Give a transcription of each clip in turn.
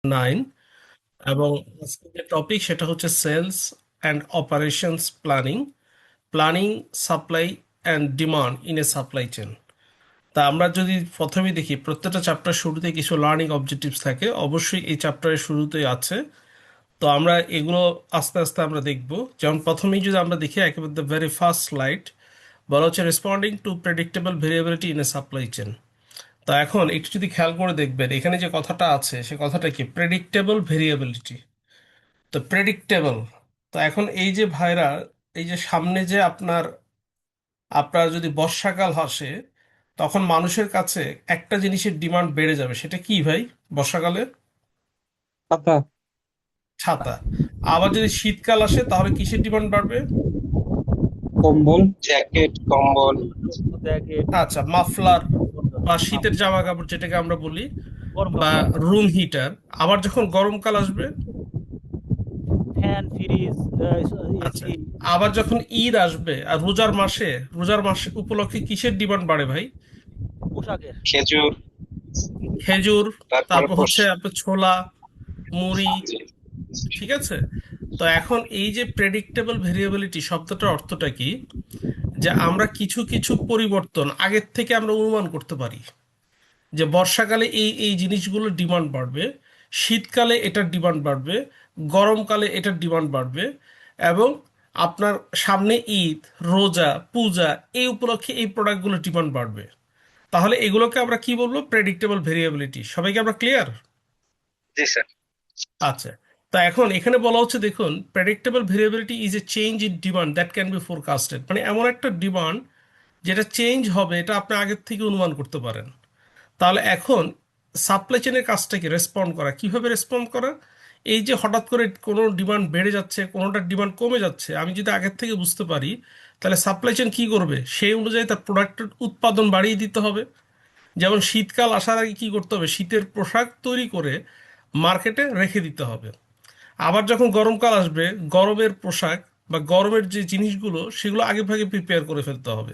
9। এবং আজকে যে টপিক সেটা হচ্ছে sales and operations planning, planning supply and demand in a supply chain. তা আমরা যদি প্রথমে দেখি, প্রত্যেকটা চ্যাপ্টার শুরুতে কিছু লার্নিং অবজেক্টিভস থাকে, অবশ্যই এই চ্যাপ্টারের শুরুতেই আছে। তো আমরা এগুলো আস্তে আস্তে আমরা দেখব। যেমন প্রথমেই যদি আমরা দেখি, একেবারে দ্য ভেরি ফার্স্ট স্লাইড বলা হচ্ছে responding to predictable variability in a supply chain. তা এখন একটু যদি খেয়াল করে দেখবেন, এখানে যে কথাটা আছে সে কথাটা কি, প্রেডিক্টেবল ভেরিয়েবিলিটি। তো প্রেডিক্টেবল, তো এখন এই যে ভাইরা, এই যে সামনে যে আপনার আপনার যদি বর্ষাকাল আসে, তখন মানুষের কাছে একটা জিনিসের ডিমান্ড বেড়ে যাবে, সেটা কি ভাই? বর্ষাকালে পাতা। ছাতা। আবার যদি শীতকাল আসে তাহলে কিসের ডিমান্ড বাড়বে? কম্বল। জ্যাকেট, কম্বল। জ্যাকেট, আচ্ছা, মাফলার বা শীতের জামা কাপড় যেটাকে আমরা বলি, গরম বা কাপড়, রুম হিটার। আবার যখন গরমকাল আসবে, ফ্যান, ফ্রিজ, আচ্ছা, এসি, আবার যখন ঈদ আসবে আর রোজার মাসে, রোজার মাস উপলক্ষে কিসের ডিমান্ড বাড়ে ভাই? পোশাকের। খেজুর। খেজুর। তারপরে তারপর হচ্ছে আপনার ছোলা, মুড়ি। জি, ঠিক আছে। তো এখন এই যে প্রেডিক্টেবল ভেরিয়েবিলিটি শব্দটার অর্থটা কি, যে আমরা কিছু কিছু পরিবর্তন আগের থেকে আমরা অনুমান করতে পারি, যে বর্ষাকালে এই এই জিনিসগুলোর ডিমান্ড বাড়বে, শীতকালে এটার ডিমান্ড বাড়বে, গরমকালে এটার ডিমান্ড বাড়বে, এবং আপনার সামনে ঈদ, রোজা, পূজা, এই উপলক্ষে এই প্রোডাক্টগুলোর ডিমান্ড বাড়বে। তাহলে এগুলোকে আমরা কি বলবো? Predictable variability. সবাইকে আমরা ক্লিয়ার? জি স্যার। আচ্ছা। তা এখন এখানে বলা হচ্ছে, দেখুন, predictable variability is a change in demand that can be forecasted. মানে এমন একটা ডিমান্ড যেটা চেঞ্জ হবে, এটা আপনি আগের থেকে অনুমান করতে পারেন। তাহলে এখন সাপ্লাই চেনের কাজটা কি? রেসপন্ড করা। কিভাবে রেসপন্ড করা? এই যে হঠাৎ করে কোনো ডিমান্ড বেড়ে যাচ্ছে, কোনোটার ডিমান্ড কমে যাচ্ছে, আমি যদি আগের থেকে বুঝতে পারি, তাহলে সাপ্লাই চেন কি করবে? সেই অনুযায়ী তার প্রোডাক্টের উৎপাদন বাড়িয়ে দিতে হবে। যেমন শীতকাল আসার আগে কি করতে হবে? শীতের পোশাক তৈরি করে মার্কেটে রেখে দিতে হবে। আবার যখন গরমকাল আসবে, গরমের পোশাক বা গরমের যে জিনিসগুলো সেগুলো আগে ভাগে প্রিপেয়ার করে ফেলতে হবে।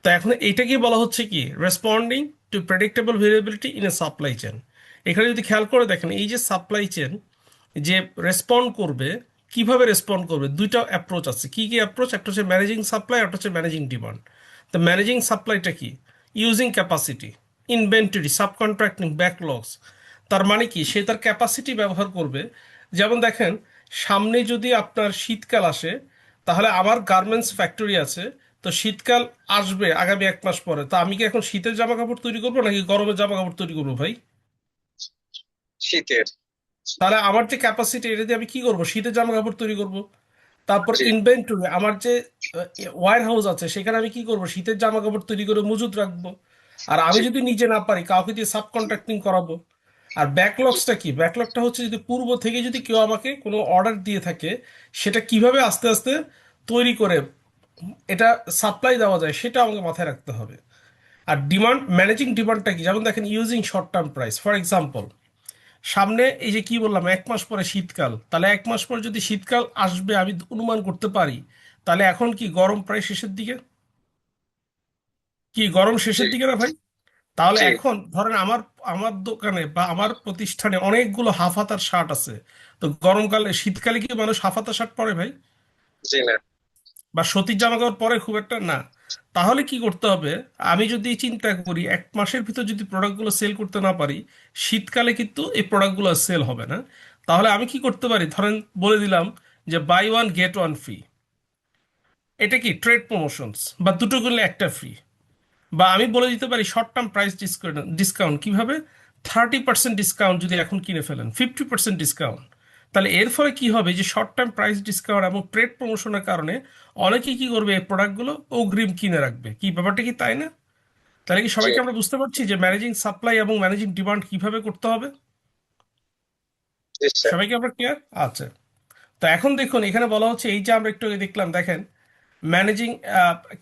তা এখন এইটাকে বলা হচ্ছে কি, responding to predictable variability in a supply chain. এখানে যদি খেয়াল করে দেখেন, এই যে সাপ্লাই চেন যে রেসপন্ড করবে, কিভাবে রেসপন্ড করবে, দুইটা অ্যাপ্রোচ আছে। কি কি অ্যাপ্রোচ? একটা হচ্ছে ম্যানেজিং সাপ্লাই, একটা হচ্ছে ম্যানেজিং ডিমান্ড। তো ম্যানেজিং সাপ্লাইটা কি? Using capacity, inventory, subcontracting, backlogs. তার মানে কি, সে তার ক্যাপাসিটি ব্যবহার করবে। যেমন দেখেন, সামনে যদি আপনার শীতকাল আসে, তাহলে আমার গার্মেন্টস ফ্যাক্টরি আছে। তো শীতকাল আসবে আগামী 1 মাস পরে, তো আমি কি এখন শীতের জামা কাপড় তৈরি করবো নাকি গরমের জামা কাপড় তৈরি করবো ভাই? শীতের। তাহলে আমার যে ক্যাপাসিটি, এটা দিয়ে আমি কি করব? শীতের জামা কাপড় তৈরি করব। তারপর জি, ইনভেন্টরি, আমার যে ওয়্যার হাউস আছে, সেখানে আমি কি করব? শীতের জামা কাপড় তৈরি করে মজুত রাখবো। আর আমি জি, যদি নিজে না পারি, কাউকে দিয়ে সাব কন্ট্রাক্টিং করাবো। আর জি, ব্যাকলগসটা কি? ব্যাকলগটা হচ্ছে যদি পূর্ব থেকে যদি কেউ আমাকে কোনো অর্ডার দিয়ে থাকে, সেটা কিভাবে আস্তে আস্তে তৈরি করে এটা সাপ্লাই দেওয়া যায়, সেটা আমাকে মাথায় রাখতে হবে। আর ডিমান্ড, ম্যানেজিং ডিমান্ডটা কি? যেমন দেখেন, using short term price. For example, সামনে এই যে কি বললাম, 1 মাস পরে শীতকাল, তাহলে 1 মাস পরে যদি শীতকাল আসবে আমি অনুমান করতে পারি, তাহলে এখন কি গরম প্রায় শেষের দিকে? কি গরম জি, শেষের দিকে না ভাই? তাহলে জি, এখন ধরেন আমার আমার দোকানে বা আমার প্রতিষ্ঠানে অনেকগুলো হাফ হাতার শার্ট আছে। তো গরমকালে, শীতকালে কি মানুষ হাফ হাতার শার্ট পরে ভাই? জি না। বা সতীর জামা কাপড় পরে খুব একটা না। তাহলে কি করতে হবে? আমি যদি চিন্তা করি 1 মাসের ভিতর যদি প্রোডাক্টগুলো সেল করতে না পারি, শীতকালে কিন্তু এই প্রোডাক্টগুলো সেল হবে না। তাহলে আমি কি করতে পারি? ধরেন বলে দিলাম যে buy one get one free. এটা কি ট্রেড প্রমোশনস, বা দুটো কিনলে একটা ফ্রি। বা আমি বলে দিতে পারি শর্ট টার্ম প্রাইস ডিসকাউন্ট। কিভাবে? 30% ডিসকাউন্ট যদি এখন কিনে ফেলেন, 50% ডিসকাউন্ট। তাহলে এর ফলে কি হবে, যে শর্ট টার্ম প্রাইস ডিসকাউন্ট এবং ট্রেড প্রমোশনের কারণে অনেকেই কি করবে, এই প্রোডাক্টগুলো অগ্রিম কিনে রাখবে। কি ব্যাপারটা কি, তাই না? তাহলে কি জি, সবাইকে আমরা বুঝতে পারছি যে ম্যানেজিং সাপ্লাই এবং ম্যানেজিং ডিমান্ড কিভাবে করতে হবে? জি স্যার। সবাইকে আমরা ক্লিয়ার? আচ্ছা। তো এখন দেখুন, এখানে বলা হচ্ছে, এই যে আমরা একটু আগে দেখলাম, দেখেন, ম্যানেজিং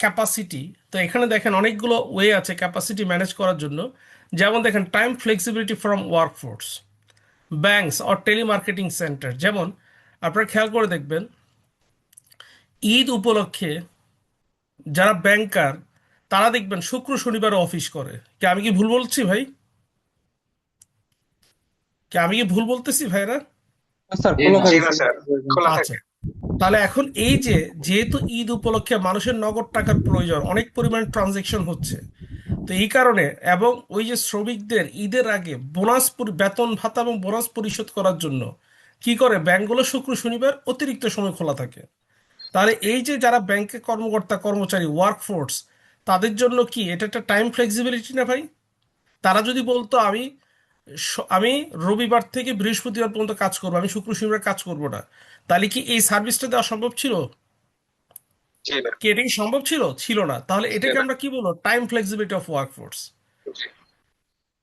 ক্যাপাসিটি। তো এখানে দেখেন অনেকগুলো ওয়ে আছে ক্যাপাসিটি ম্যানেজ করার জন্য। যেমন দেখেন, time flexibility from workforce, banks or telemarketing centre. যেমন আপনারা খেয়াল করে দেখবেন, ঈদ উপলক্ষে যারা ব্যাংকার, তারা দেখবেন শুক্র শনিবার অফিস করে। কি আমি কি ভুল বলছি ভাই? কি আমি কি ভুল বলতেছি ভাইরা? স্যার খোলা জি থাকে না স্যার। স্যার, খোলা আচ্ছা, থাকে। তাহলে এখন এই যে যেহেতু ঈদ উপলক্ষে মানুষের নগদ টাকার প্রয়োজন, অনেক পরিমাণ ট্রানজেকশন হচ্ছে, তো এই কারণে এবং ওই যে শ্রমিকদের ঈদের আগে বেতন ভাতা এবং বোনাস পরিশোধ করার জন্য কি করে ব্যাংকগুলো শুক্র শনিবার অতিরিক্ত সময় খোলা থাকে। তাহলে এই যে যারা ব্যাংকে কর্মকর্তা কর্মচারী ওয়ার্কফোর্স, তাদের জন্য কি এটা একটা টাইম ফ্লেক্সিবিলিটি না ভাই? তারা যদি বলতো আমি রবিবার থেকে বৃহস্পতিবার পর্যন্ত কাজ করবো, আমি শুক্র শনিবার কাজ করব না, তাহলে কি এই সার্ভিসটা দেওয়া সম্ভব ছিল? জি না। কি এটা কি সম্ভব ছিল? ছিল না। তাহলে জি এটাকে না। আমরা কি বলবো? Time flexibility of workforce. জি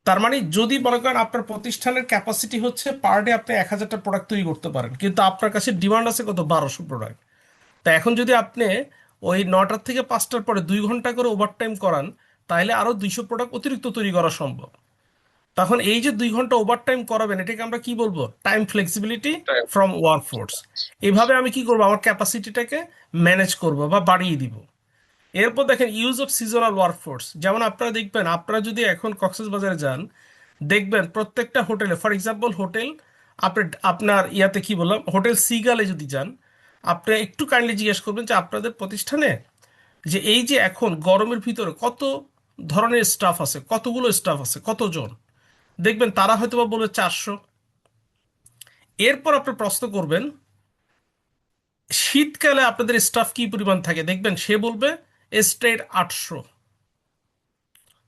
তার মানে যদি মনে করেন আপনার প্রতিষ্ঠানের ক্যাপাসিটি হচ্ছে পার ডে আপনি 1,000টা প্রোডাক্ট তৈরি করতে পারেন, কিন্তু আপনার কাছে ডিমান্ড আছে কত? 1200 প্রোডাক্ট। তা এখন যদি আপনি ওই 9টার থেকে 5টার পরে 2 ঘন্টা করে ওভারটাইম করান, তাহলে আরো 200 প্রোডাক্ট অতিরিক্ত তৈরি করা সম্ভব। তখন এই যে 2 ঘন্টা ওভারটাইম করাবেন, এটাকে আমরা কি বলবো? Time flexibility time. From workforce. এভাবে আমি কি করবো? আমার ক্যাপাসিটিটাকে ম্যানেজ করব বা বাড়িয়ে দিব। এরপর দেখেন ইউজ অফ সিজনাল ওয়ার্কফোর্স। যেমন আপনারা দেখবেন, আপনারা যদি এখন কক্সবাজারে যান, দেখবেন প্রত্যেকটা হোটেলে, ফর এক্সাম্পল হোটেল, আপনার ইয়াতে কি বললাম, হোটেল সিগালে যদি যান, আপনি একটু কাইন্ডলি জিজ্ঞেস করবেন যে আপনাদের প্রতিষ্ঠানে যে এই যে এখন গরমের ভিতরে কত ধরনের স্টাফ আছে, কতগুলো স্টাফ আছে, কতজন, দেখবেন তারা হয়তো বা বলবে 400। এরপর আপনি প্রশ্ন করবেন শীতকালে আপনাদের স্টাফ কি পরিমাণ থাকে, দেখবেন সে বলবে স্ট্রেট 800।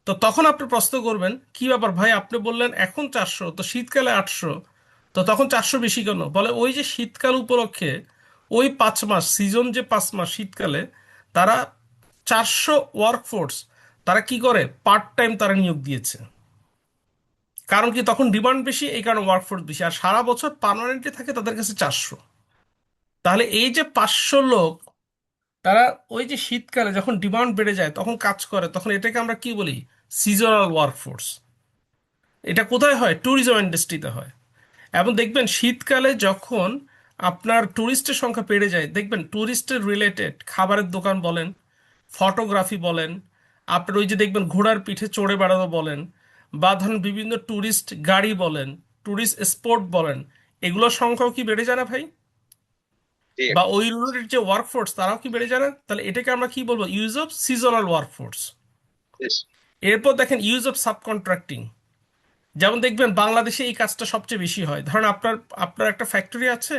তো তখন আপনি প্রশ্ন করবেন কি ব্যাপার ভাই, আপনি বললেন এখন 400, তো শীতকালে 800, তো তখন 400 বেশি কেন? বলে ওই যে শীতকাল উপলক্ষে ওই 5 মাস সিজন, যে 5 মাস শীতকালে তারা 400 ওয়ার্কফোর্স তারা কি করে পার্ট টাইম তারা নিয়োগ দিয়েছে। কারণ কি তখন ডিমান্ড বেশি, এই কারণে ওয়ার্কফোর্স বেশি, আর সারা বছর পার্মানেন্টলি থাকে তাদের কাছে 400। তাহলে এই যে 500 লোক তারা ওই যে শীতকালে যখন ডিমান্ড বেড়ে যায় তখন কাজ করে, তখন এটাকে আমরা কি বলি? Seasonal workforce. এটা কোথায় হয়? ট্যুরিজম ইন্ডাস্ট্রিতে হয়। এবং দেখবেন শীতকালে যখন আপনার ট্যুরিস্টের সংখ্যা বেড়ে যায়, দেখবেন ট্যুরিস্টের রিলেটেড খাবারের দোকান বলেন, ফটোগ্রাফি বলেন, আপনার ওই যে দেখবেন ঘোড়ার পিঠে চড়ে বেড়ানো বলেন, বা ধরুন বিভিন্ন ট্যুরিস্ট গাড়ি বলেন, ট্যুরিস্ট স্পট বলেন, এগুলোর সংখ্যাও কি বেড়ে যায় না ভাই? জি বা ওই রিলেটেড যে ওয়ার্কফোর্স তারাও কি বেড়ে যায় না? তাহলে এটাকে আমরা কি বলবো? Use of seasonal workforce. জি এরপর দেখেন ইউজ অফ সাবকন্ট্রাক্টিং। যেমন দেখবেন বাংলাদেশে এই কাজটা সবচেয়ে বেশি হয়। ধরেন আপনার আপনার একটা ফ্যাক্টরি আছে,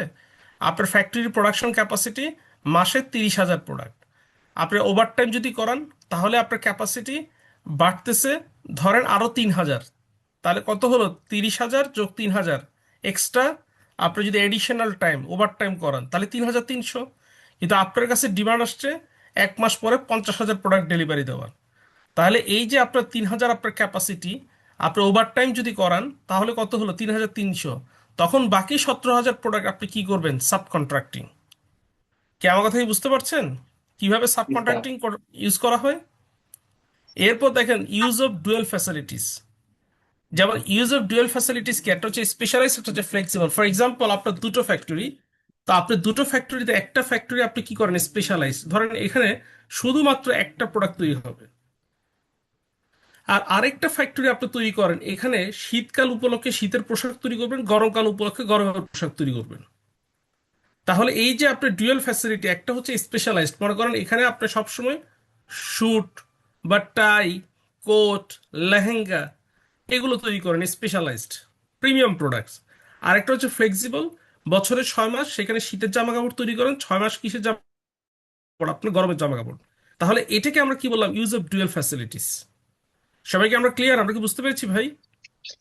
আপনার ফ্যাক্টরির প্রোডাকশন ক্যাপাসিটি মাসে 30,000 প্রোডাক্ট। আপনি ওভারটাইম যদি করান, তাহলে আপনার ক্যাপাসিটি বাড়তেছে ধরেন আরো 3,000। তাহলে কত হলো? 30,000 যোগ 3,000 এক্সট্রা। আপনি যদি এডিশনাল টাইম ওভারটাইম করান, তাহলে 3,300। কিন্তু আপনার কাছে ডিমান্ড আসছে 1 মাস পরে 50,000 প্রোডাক্ট ডেলিভারি দেওয়ার। তাহলে এই যে আপনার 3,000 আপনার ক্যাপাসিটি, আপনি ওভারটাইম যদি করান, তাহলে কত হলো? 3,300। তখন বাকি 17,000 প্রোডাক্ট আপনি কি করবেন? Sub contracting. কি আমার কথা কি বুঝতে পারছেন কিভাবে সাব স্যার। কন্ট্রাক্টিং ইউজ করা হয়? এরপর দেখেন ইউজ অফ ডুয়েল ফ্যাসিলিটিস। যেমন ইউজ অফ ডুয়েল ফ্যাসিলিটিস কি? একটা হচ্ছে স্পেশালাইজ, একটা হচ্ছে ফ্লেক্সিবল। ফর এক্সাম্পল আপনার দুটো ফ্যাক্টরি, তো আপনি দুটো ফ্যাক্টরিতে একটা ফ্যাক্টরি আপনি কি করেন? স্পেশালাইজ। ধরেন এখানে শুধুমাত্র একটা প্রোডাক্ট তৈরি হবে, আর আরেকটা ফ্যাক্টরি আপনি তৈরি করেন এখানে শীতকাল উপলক্ষে শীতের পোশাক তৈরি করবেন, গরমকাল উপলক্ষে গরমের পোশাক তৈরি করবেন। তাহলে এই যে আপনার ডুয়েল ফ্যাসিলিটি, একটা হচ্ছে স্পেশালাইজড, মনে করেন এখানে আপনি সবসময় স্যুট বা টাই, কোট, লেহেঙ্গা এগুলো তৈরি করেন স্পেশালাইজড প্রিমিয়াম প্রোডাক্টস। আরেকটা হচ্ছে ফ্লেক্সিবল, বছরে 6 মাস সেখানে শীতের জামা কাপড় তৈরি করেন, 6 মাস কিসের জামা কাপড়? আপনার গরমের জামা কাপড়। তাহলে এটাকে আমরা কি বললাম? Use of dual facilities. সবাইকে আমরা ক্লিয়ার? আমরা কি বুঝতে পেরেছি ভাই?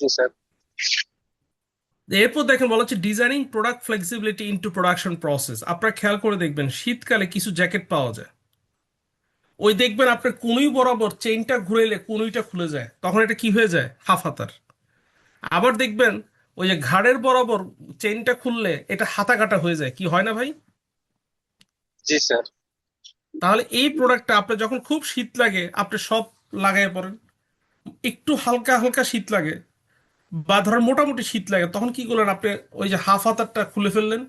জি স্যার। এরপর দেখেন বলা হচ্ছে designing product flexibility into production process. আপনারা খেয়াল করে দেখবেন শীতকালে কিছু জ্যাকেট পাওয়া যায়, ওই দেখবেন আপনার কুনুই বরাবর চেইনটা ঘুরাইলে কুনুইটা খুলে যায়, তখন এটা কি হয়ে যায়? হাফ হাতার। আবার দেখবেন ওই যে ঘাড়ের বরাবর চেইনটা খুললে এটা হাতা কাটা হয়ে যায়, কি হয় না ভাই? জি স্যার। তাহলে এই প্রোডাক্টটা আপনার যখন খুব শীত লাগে আপনি সব লাগাই পড়েন, একটু হালকা হালকা শীত লাগে বা ধরেন মোটামুটি শীত লাগে, তখন কি করলেন? আপনি ওই যে হাফ হাতারটা খুলে ফেললেন।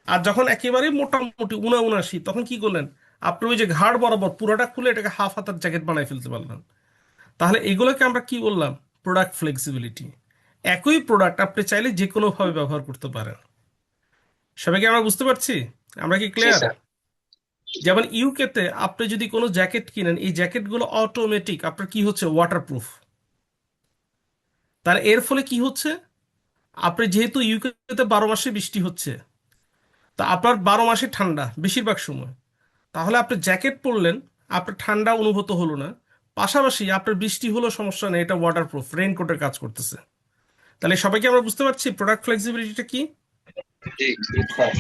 আর যখন একেবারেই মোটামুটি উনা উনা শীত, তখন কি করলেন? আপনি ওই যে ঘাড় বরাবর পুরোটা খুলে এটাকে হাফ হাতার জ্যাকেট বানাই ফেলতে পারলেন। তাহলে এগুলোকে আমরা কি বললাম? Product flexibility. একই প্রোডাক্ট আপনি চাইলে যে কোনোভাবে ব্যবহার করতে পারেন। সবাইকে আমরা বুঝতে পারছি? আমরা কি জি ক্লিয়ার? স্যার। যেমন ইউকেতে আপনি যদি কোনো জ্যাকেট কিনেন, এই জ্যাকেটগুলো অটোমেটিক আপনার কি হচ্ছে, ওয়াটারপ্রুফ। তার এর ফলে কি হচ্ছে, আপনি যেহেতু ইউকেতে 12 মাসে বৃষ্টি হচ্ছে, তা আপনার 12 মাসে ঠান্ডা বেশিরভাগ সময়, তাহলে আপনি জ্যাকেট পরলেন, আপনার ঠান্ডা অনুভূত হলো না, পাশাপাশি আপনার বৃষ্টি হলো সমস্যা নেই, এটা ওয়াটারপ্রুফ, রেইনকোটের কাজ করতেছে। তাহলে সবাইকে আমরা বুঝতে পারছি প্রোডাক্ট ফ্লেক্সিবিলিটিটা কি? জি জি স্যার।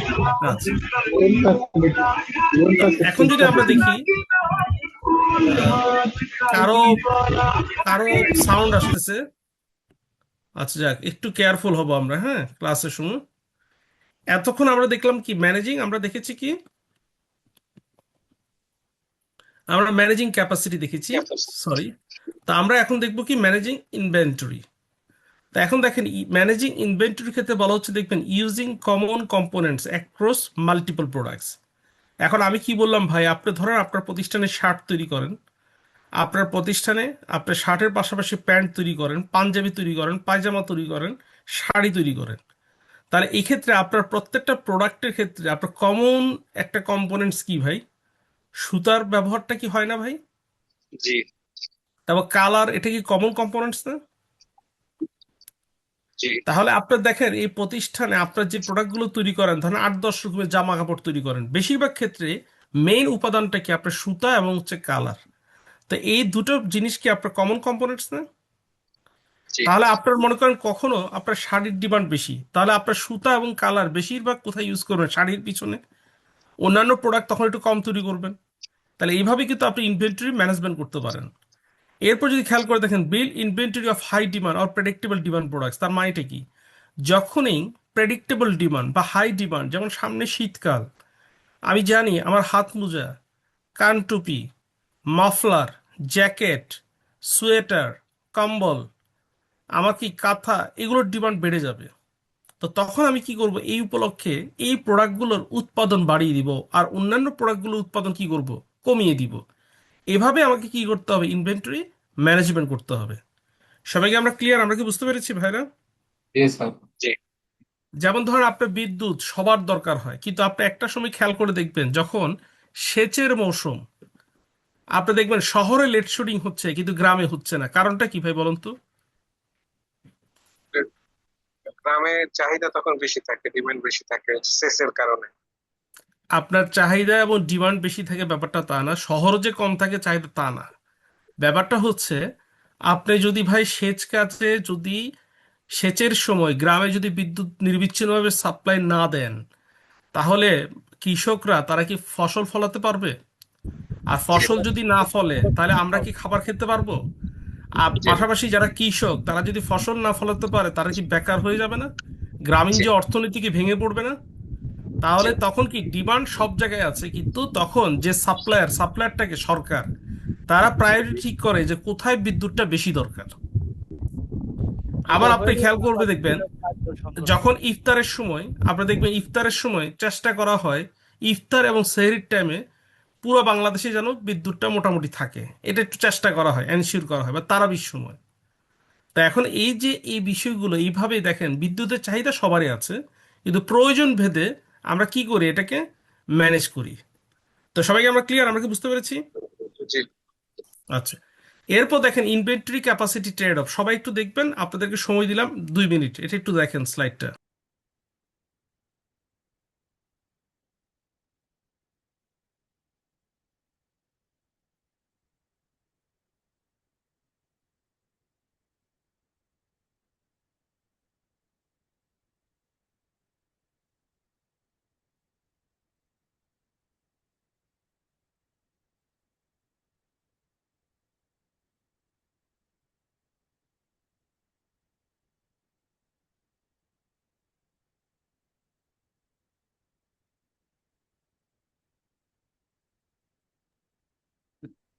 আচ্ছা, লোনটা এখন যদি আমরা দেখি আহ, কারো কারো সাউন্ড আসতেছে। আচ্ছা যাক, একটু কেয়ারফুল হব আমরা, হ্যাঁ, ক্লাসের সময়। এতক্ষণ আমরা দেখলাম কি, ম্যানেজিং, আমরা দেখেছি কি, আমরা ম্যানেজিং ক্যাপাসিটি দেখেছি, সরি। তা আমরা এখন দেখবো কি, ম্যানেজিং ইনভেন্টরি। তা এখন দেখেন, ম্যানেজিং ইনভেন্টরির ক্ষেত্রে বলা হচ্ছে, দেখবেন, using common components across multiple products. এখন আমি কি বললাম ভাই, আপনি ধরেন আপনার প্রতিষ্ঠানে শার্ট তৈরি করেন, আপনার প্রতিষ্ঠানে আপনি শার্টের পাশাপাশি প্যান্ট তৈরি করেন, পাঞ্জাবি তৈরি করেন, পায়জামা তৈরি করেন, শাড়ি তৈরি করেন। তাহলে এই ক্ষেত্রে আপনার প্রত্যেকটা প্রোডাক্টের ক্ষেত্রে আপনার কমন একটা কম্পোনেন্টস কি ভাই? সুতার ব্যবহারটা কি হয় না ভাই? জি তারপর কালার, এটা কি কমন কম্পোনেন্টস না? জি তাহলে আপনার দেখেন, এই প্রতিষ্ঠানে আপনার যে প্রোডাক্টগুলো তৈরি করেন, ধরেন 8-10 রকমের জামা কাপড় তৈরি করেন, বেশিরভাগ ক্ষেত্রে মেইন উপাদানটা কি আপনার সুতা এবং হচ্ছে কালার। তো এই দুটো জিনিস কি আপনার কমন কম্পোনেন্টস না? জি তাহলে আপনার মনে করেন কখনো আপনার শাড়ির ডিমান্ড বেশি, তাহলে আপনার সুতা এবং কালার বেশিরভাগ কোথায় ইউজ করবেন? শাড়ির পিছনে। অন্যান্য প্রোডাক্ট তখন একটু কম তৈরি করবেন। তাহলে এইভাবে কিন্তু আপনি ইনভেন্টরি ম্যানেজমেন্ট করতে পারেন। এরপর যদি খেয়াল করে দেখেন, build inventory of high demand or predictable demand products, তার মানেটা কি? যখনই প্রেডিক্টেবল ডিমান্ড বা হাই ডিমান্ড, যেমন সামনে শীতকাল, আমি জানি আমার হাত মোজা, কানটুপি, মাফলার, জ্যাকেট, সোয়েটার, কম্বল, আমার কি কাঁথা, এগুলোর ডিমান্ড বেড়ে যাবে। তো তখন আমি কি করব, এই উপলক্ষে এই প্রোডাক্টগুলোর উৎপাদন বাড়িয়ে দিব, আর অন্যান্য প্রোডাক্টগুলোর উৎপাদন কি করব, কমিয়ে দিব। এভাবে আমাকে কি করতে হবে, ইনভেন্টরি ম্যানেজমেন্ট করতে হবে। সবাইকে আমরা ক্লিয়ার? আমরা কি বুঝতে পেরেছি ভাইরা? জি স্যার। জি যেমন ধরেন আপনার বিদ্যুৎ সবার দরকার হয়, কিন্তু আপনি একটা সময় খেয়াল করে দেখবেন, যখন সেচের মৌসুম, আপনি দেখবেন শহরে লোডশেডিং হচ্ছে কিন্তু গ্রামে হচ্ছে না। কারণটা কি ভাই বলুন তো? গ্রামে চাহিদা তখন বেশি থাকে, ডিমান্ড বেশি থাকে সেচের কারণে। আপনার চাহিদা এবং ডিমান্ড বেশি থাকে ব্যাপারটা তা না, শহরে যে কম থাকে চাহিদা তা না। ব্যাপারটা হচ্ছে, আপনি যদি ভাই সেচ কাজে যদি সেচের সময় গ্রামে যদি বিদ্যুৎ নির্বিচ্ছিন্নভাবে সাপ্লাই না দেন, তাহলে কৃষকরা তারা কি ফসল ফলাতে পারবে? আর জি ফসল যদি না ফলে, তাহলে আমরা কি খাবার খেতে পারবো? আর জি পাশাপাশি যারা কৃষক, তারা যদি ফসল না ফলাতে পারে, তারা কি বেকার হয়ে যাবে না? গ্রামীণ জি যে অর্থনীতি কি ভেঙে পড়বে না? জি তাহলে তখন কি, ডিমান্ড সব জায়গায় আছে, কিন্তু তখন যে সাপ্লায়ারটাকে সরকার, তারা প্রায়োরিটি ঠিক করে যে কোথায় বিদ্যুৎটা বেশি দরকার। আবার এটা আপনি হয়ে খেয়াল করবে দেখবেন, উপার্জনের খাদ্য সংকট। যখন ইফতারের সময়, আপনারা দেখবেন ইফতারের সময় চেষ্টা করা হয়, ইফতার এবং সেহরির টাইমে পুরো বাংলাদেশে যেন বিদ্যুৎটা মোটামুটি থাকে, এটা একটু চেষ্টা করা হয়, এনশিওর করা হয়, বা তারাবির সময়। তা এখন এই যে এই বিষয়গুলো এইভাবেই দেখেন, বিদ্যুতের চাহিদা সবারই আছে, কিন্তু প্রয়োজন ভেদে আমরা কি করি, এটাকে ম্যানেজ করি। তো সবাইকে আমরা ক্লিয়ার? আমরা কি বুঝতে পেরেছি? জি আচ্ছা, এরপর দেখেন ইনভেন্টরি ক্যাপাসিটি ট্রেড অফ। সবাই একটু দেখবেন, আপনাদেরকে সময় দিলাম 2 মিনিট, এটা একটু দেখেন স্লাইডটা।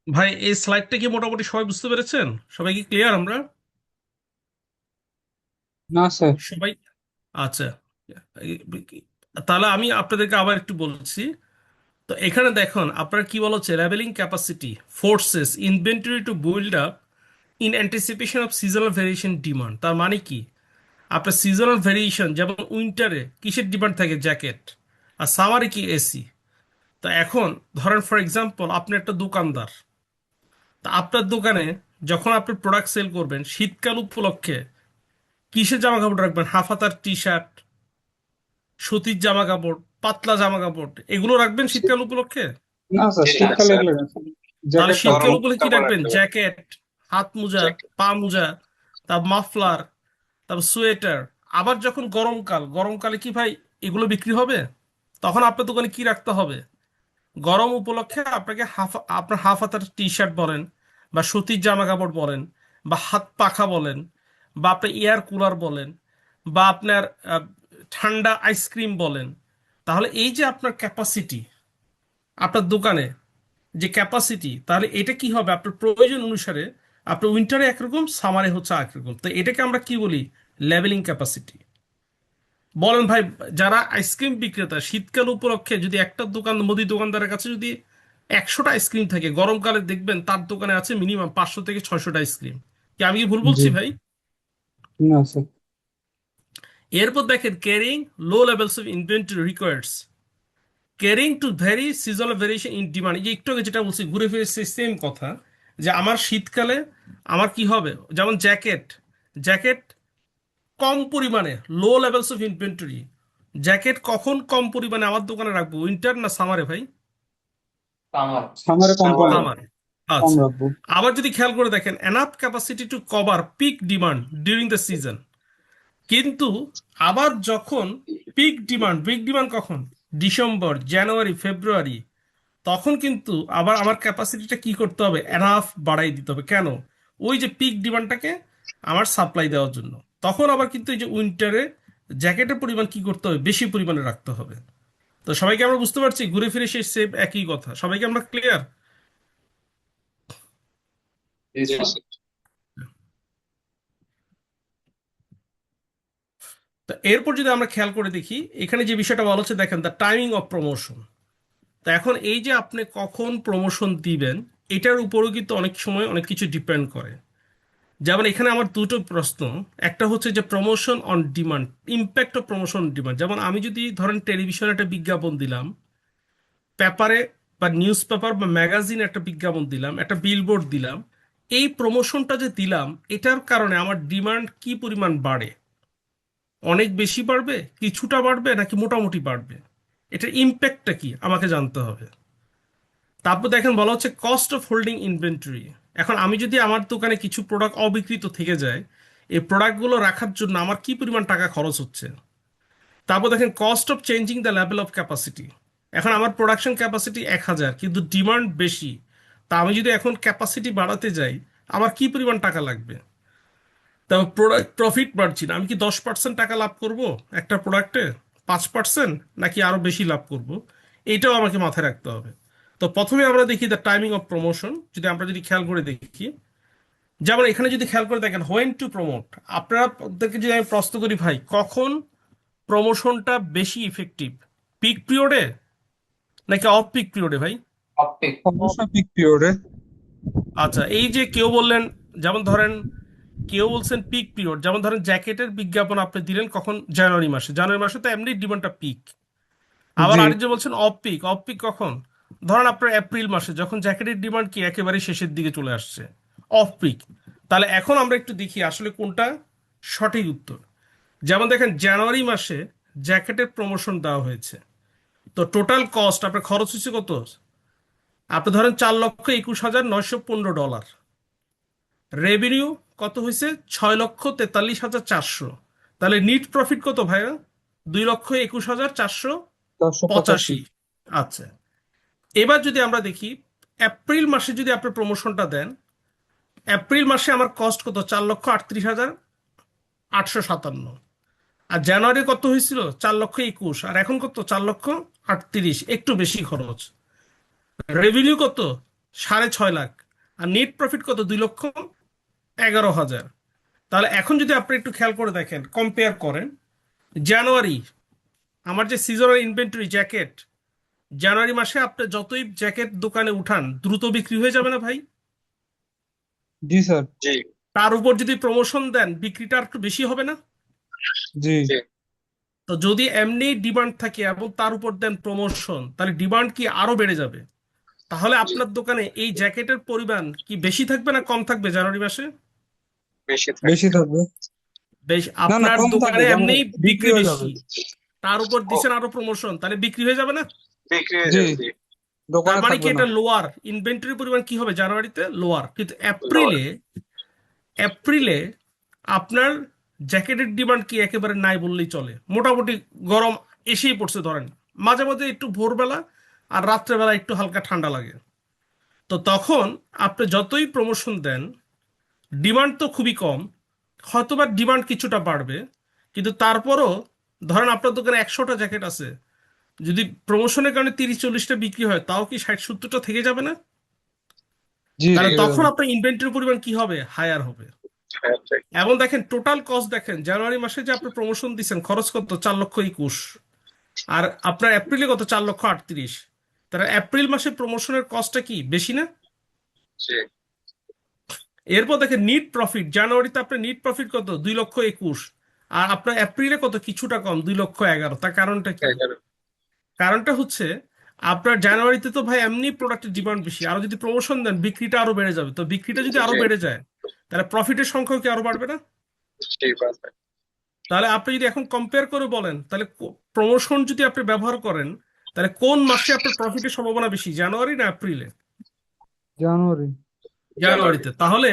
ভাই এই স্লাইডটা কি মোটামুটি সবাই বুঝতে পেরেছেন? সবাই কি ক্লিয়ার আমরা? না স্যার। সবাই? আচ্ছা, তাহলে আমি আপনাদেরকে আবার একটু বলছি। তো এখানে দেখুন, আপনার কি বলা হচ্ছে, levelling capacity forces inventory to build up in anticipation of seasonal variation demand. তার মানে কি, আপনার সিজনাল ভেরিয়েশন, যেমন উইন্টারে কিসের ডিমান্ড থাকে? জ্যাকেট। আর সামারে কি? এসি। তো এখন ধরেন ফর এক্সাম্পল আপনি একটা দোকানদার, তা আপনার দোকানে যখন আপনি প্রোডাক্ট সেল করবেন শীতকাল উপলক্ষে কিসের জামা কাপড় রাখবেন? হাফ হাতার টি শার্ট, সুতির জামা কাপড়, পাতলা জামা কাপড়, এগুলো রাখবেন শীতকাল উপলক্ষে? না স্যার, জি না শীতকালে স্যার, এগুলো না স্যার। তাহলে জ্যাকেট রাখবো। শীতকাল গরম উপলক্ষে কি কাপড় রাখবেন? রাখতে হবে। জ্যাকেট, হাত মোজা, জ্যাকেট। পা মোজা, তারপর মাফলার, তারপর সোয়েটার। আবার যখন গরমকাল, গরমকালে কি ভাই এগুলো বিক্রি হবে? তখন আপনার দোকানে কি রাখতে হবে? গরম উপলক্ষে আপনাকে আপনার হাফ হাতার টি শার্ট বলেন, বা সুতির জামা কাপড় বলেন, বা হাত পাখা বলেন, বা আপনার এয়ার কুলার বলেন, বা আপনার ঠান্ডা আইসক্রিম বলেন। তাহলে এই যে আপনার ক্যাপাসিটি, আপনার দোকানে যে ক্যাপাসিটি, তাহলে এটা কি হবে? আপনার প্রয়োজন অনুসারে আপনার উইন্টারে একরকম, সামারে হচ্ছে একরকম। তো এটাকে আমরা কি বলি? লেভেলিং ক্যাপাসিটি বলেন ভাই। যারা আইসক্রিম বিক্রেতা, শীতকাল উপলক্ষে যদি একটা দোকান, মুদি দোকানদারের কাছে যদি 100টা আইসক্রিম থাকে, গরমকালে দেখবেন তার দোকানে আছে মিনিমাম 500 থেকে 600টা আইসক্রিম। কি আমি কি ভুল জি। বলছি ভাই? না স্যার। এরপর দেখেন, carrying low levels of inventory requires carrying to vary seasonal variation in demand. এই যে একটু আগে যেটা বলছি, ঘুরে ফিরে সেম কথা, যে আমার শীতকালে আমার কি হবে? যেমন জ্যাকেট, জ্যাকেট কম পরিমাণে, লো লেভেলস অফ ইনভেন্টরি। জ্যাকেট কখন কম পরিমাণে আমার দোকানে রাখবো, উইন্টার না সামারে ভাই? সামারে কম সামার। পড়বে। সামারে। কম আচ্ছা। রাখবো। আবার যদি খেয়াল করে দেখেন, enough capacity to cover peak demand during the season. কিন্তু আবার যখন পিক ডিমান্ড কখন? December, January, February. তখন কিন্তু আবার আমার ক্যাপাসিটিটা কি করতে হবে? এনাফ বাড়াই দিতে হবে। কেন? ওই যে পিক ডিমান্ডটাকে আমার সাপ্লাই দেওয়ার জন্য। তখন আবার কিন্তু এই যে উইন্টারে জ্যাকেটের পরিমাণ কি করতে হবে? বেশি পরিমাণে রাখতে হবে। তো সবাইকে আমরা বুঝতে পারছি, ঘুরে ফিরে সেই সেম একই কথা। সবাইকে আমরা ক্লিয়ার? জি স্যার। তো এরপর যদি আমরা খেয়াল করে দেখি, এখানে যে বিষয়টা বলা হচ্ছে, দেখেন দ্য টাইমিং অফ প্রমোশন। তো এখন এই যে আপনি কখন প্রমোশন দিবেন, এটার উপরও কিন্তু অনেক সময় অনেক কিছু ডিপেন্ড করে। যেমন এখানে আমার দুটো প্রশ্ন। একটা হচ্ছে যে promotion on demand, impact of promotion demand. যেমন আমি যদি ধরেন টেলিভিশনে একটা বিজ্ঞাপন দিলাম, পেপারে বা নিউজ পেপার বা ম্যাগাজিনে একটা বিজ্ঞাপন দিলাম, একটা বিলবোর্ড দিলাম, এই প্রমোশনটা যে দিলাম, এটার কারণে আমার ডিমান্ড কি পরিমাণ বাড়ে? অনেক বেশি বাড়বে, কিছুটা বাড়বে, নাকি মোটামুটি বাড়বে? এটার ইম্প্যাক্টটা কি আমাকে জানতে হবে। তারপর দেখেন বলা হচ্ছে কস্ট অফ হোল্ডিং ইনভেন্টরি। এখন আমি যদি আমার দোকানে কিছু প্রোডাক্ট অবিকৃত থেকে যায়, এই প্রোডাক্টগুলো রাখার জন্য আমার কি পরিমাণ টাকা খরচ হচ্ছে। তারপর দেখেন cost of changing the level of capacity. এখন আমার প্রোডাকশন ক্যাপাসিটি 1000, কিন্তু ডিমান্ড বেশি। তা আমি যদি এখন ক্যাপাসিটি বাড়াতে যাই, আমার কি পরিমাণ টাকা লাগবে? তারপর প্রোডাক্ট প্রফিট মার্জিন, আমি কি 10% টাকা লাভ করব একটা প্রোডাক্টে, 5%, নাকি আরো বেশি লাভ করব? এইটাও আমাকে মাথায় রাখতে হবে। তো প্রথমে আমরা দেখি দ্য টাইমিং অফ প্রমোশন। যদি খেয়াল করে দেখি, যেমন এখানে যদি খেয়াল করে দেখেন হোয়েন টু প্রমোট। আপনাদেরকে যদি আমি প্রশ্ন করি ভাই, কখন প্রমোশনটা বেশি ইফেক্টিভ? পিক পিরিয়ডে নাকি অফ পিক পিরিয়ডে ভাই? অবশ্যই পিক পিরিয়ডে। আচ্ছা, এই যে কেউ বললেন, যেমন ধরেন কেউ বলছেন পিক পিরিয়ড, যেমন ধরেন জ্যাকেটের বিজ্ঞাপন আপনি দিলেন কখন? জানুয়ারি মাসে। জানুয়ারি মাসে তো এমনি ডিমান্ডটা পিক। আবার জি। আরেকজন বলছেন অফ পিক। অফ পিক কখন? ধরেন আপনার এপ্রিল মাসে, যখন জ্যাকেটের ডিমান্ড কি একেবারে শেষের দিকে চলে আসছে, অফ পিক। তাহলে এখন আমরা একটু দেখি আসলে কোনটা সঠিক উত্তর। যেমন দেখেন জানুয়ারি মাসে জ্যাকেটের প্রমোশন দেওয়া হয়েছে, তো টোটাল কস্ট আপনার খরচ হচ্ছে কত? আপনি ধরেন $4,21,915। রেভিনিউ কত হয়েছে? 6,43,400। তাহলে নিট প্রফিট কত ভাইয়া? 2,21,485। 485। আচ্ছা, এবার যদি আমরা দেখি এপ্রিল মাসে যদি আপনি প্রমোশনটা দেন, এপ্রিল মাসে আমার কস্ট কত? 4,38,857। আর জানুয়ারি কত হয়েছিল? 4,21,000। আর এখন কত? 4,38,000, একটু বেশি খরচ। রেভিনিউ কত? 6.5 লাখ। আর নেট প্রফিট কত? 2,11,000। তাহলে এখন যদি আপনি একটু খেয়াল করে দেখেন, কম্পেয়ার করেন, জানুয়ারি আমার যে সিজনাল ইনভেন্টরি জ্যাকেট, জানুয়ারি মাসে আপনি যতই জ্যাকেট দোকানে উঠান দ্রুত বিক্রি হয়ে যাবে না ভাই? জি স্যার। জি। তার উপর যদি প্রমোশন দেন, বিক্রিটা আর একটু বেশি হবে না? জি জি তো যদি এমনি ডিমান্ড থাকে এবং তার উপর দেন প্রমোশন, তাহলে ডিমান্ড কি আরো বেড়ে যাবে। তাহলে জি আপনার দোকানে এই জ্যাকেটের পরিমাণ কি বেশি থাকবে না কম থাকবে জানুয়ারি মাসে? বেশি বেশি থাকবে। থাকবে। বেশ, না না, আপনার কম থাকবে, দোকানে মানে এমনি বিক্রি বিক্রি হয়ে যাবে। বেশি, তার উপর ও, দিছেন আরো প্রমোশন, তাহলে বিক্রি হয়ে যাবে না? বিক্রি হয়ে জি, যাবে। জি তার দোকানে মানে কি থাকবে না। এটা লোয়ার ইনভেন্টরি পরিমাণ কি হবে জানুয়ারিতে লোয়ার, কিন্তু লোয়ার। এপ্রিলে এপ্রিলে আপনার জ্যাকেটের ডিমান্ড কি একেবারে নাই বললেই চলে। মোটামুটি গরম এসেই পড়ছে ধরেন, মাঝে মাঝে একটু ভোরবেলা আর রাত্রেবেলা একটু হালকা ঠান্ডা লাগে। তো তখন আপনি যতই প্রমোশন দেন, ডিমান্ড তো খুবই কম, হয়তোবা ডিমান্ড কিছুটা বাড়বে, কিন্তু তারপরও ধরেন আপনার দোকানে 100টা জ্যাকেট আছে, যদি প্রমোশনের কারণে 30-40টা বিক্রি হয়, তাও কি 60-70টা থেকে যাবে না? জি, তাহলে ঠিক তখন আছে। আপনার ইনভেন্টরির পরিমাণ কি হবে, হায়ার হবে। হ্যাঁ ঠিক। এবং দেখেন টোটাল কস্ট, দেখেন জানুয়ারি মাসে যে আপনি প্রমোশন দিচ্ছেন খরচ কত, 4,21,000, আর আপনার এপ্রিলে কত, 4,38,000। তাহলে এপ্রিল মাসে প্রমোশনের কস্টটা কি বেশি না? জি এরপর দেখেন নিট প্রফিট, জানুয়ারিতে আপনার নিট প্রফিট কত, 2,21,000, আর আপনার এপ্রিলে কত, কিছুটা কম, 2,11,000। তার কারণটা কি? 11। কারণটা হচ্ছে আপনার জানুয়ারিতে তো ভাই এমনি প্রোডাক্টের ডিমান্ড বেশি, আরো যদি প্রমোশন দেন বিক্রিটা আরো বেড়ে যাবে, তো বিক্রিটা যদি আরো জি বেড়ে যায় তাহলে প্রফিটের সংখ্যাও কি আরো বাড়বে না? ঠিক আছে। তাহলে আপনি যদি এখন কম্পেয়ার করে বলেন, তাহলে প্রমোশন যদি আপনি ব্যবহার করেন, তাহলে কোন মাসে আপনার প্রফিটের সম্ভাবনা বেশি, জানুয়ারি না এপ্রিলে? জানুয়ারি। জানুয়ারি। জানুয়ারিতে। তাহলে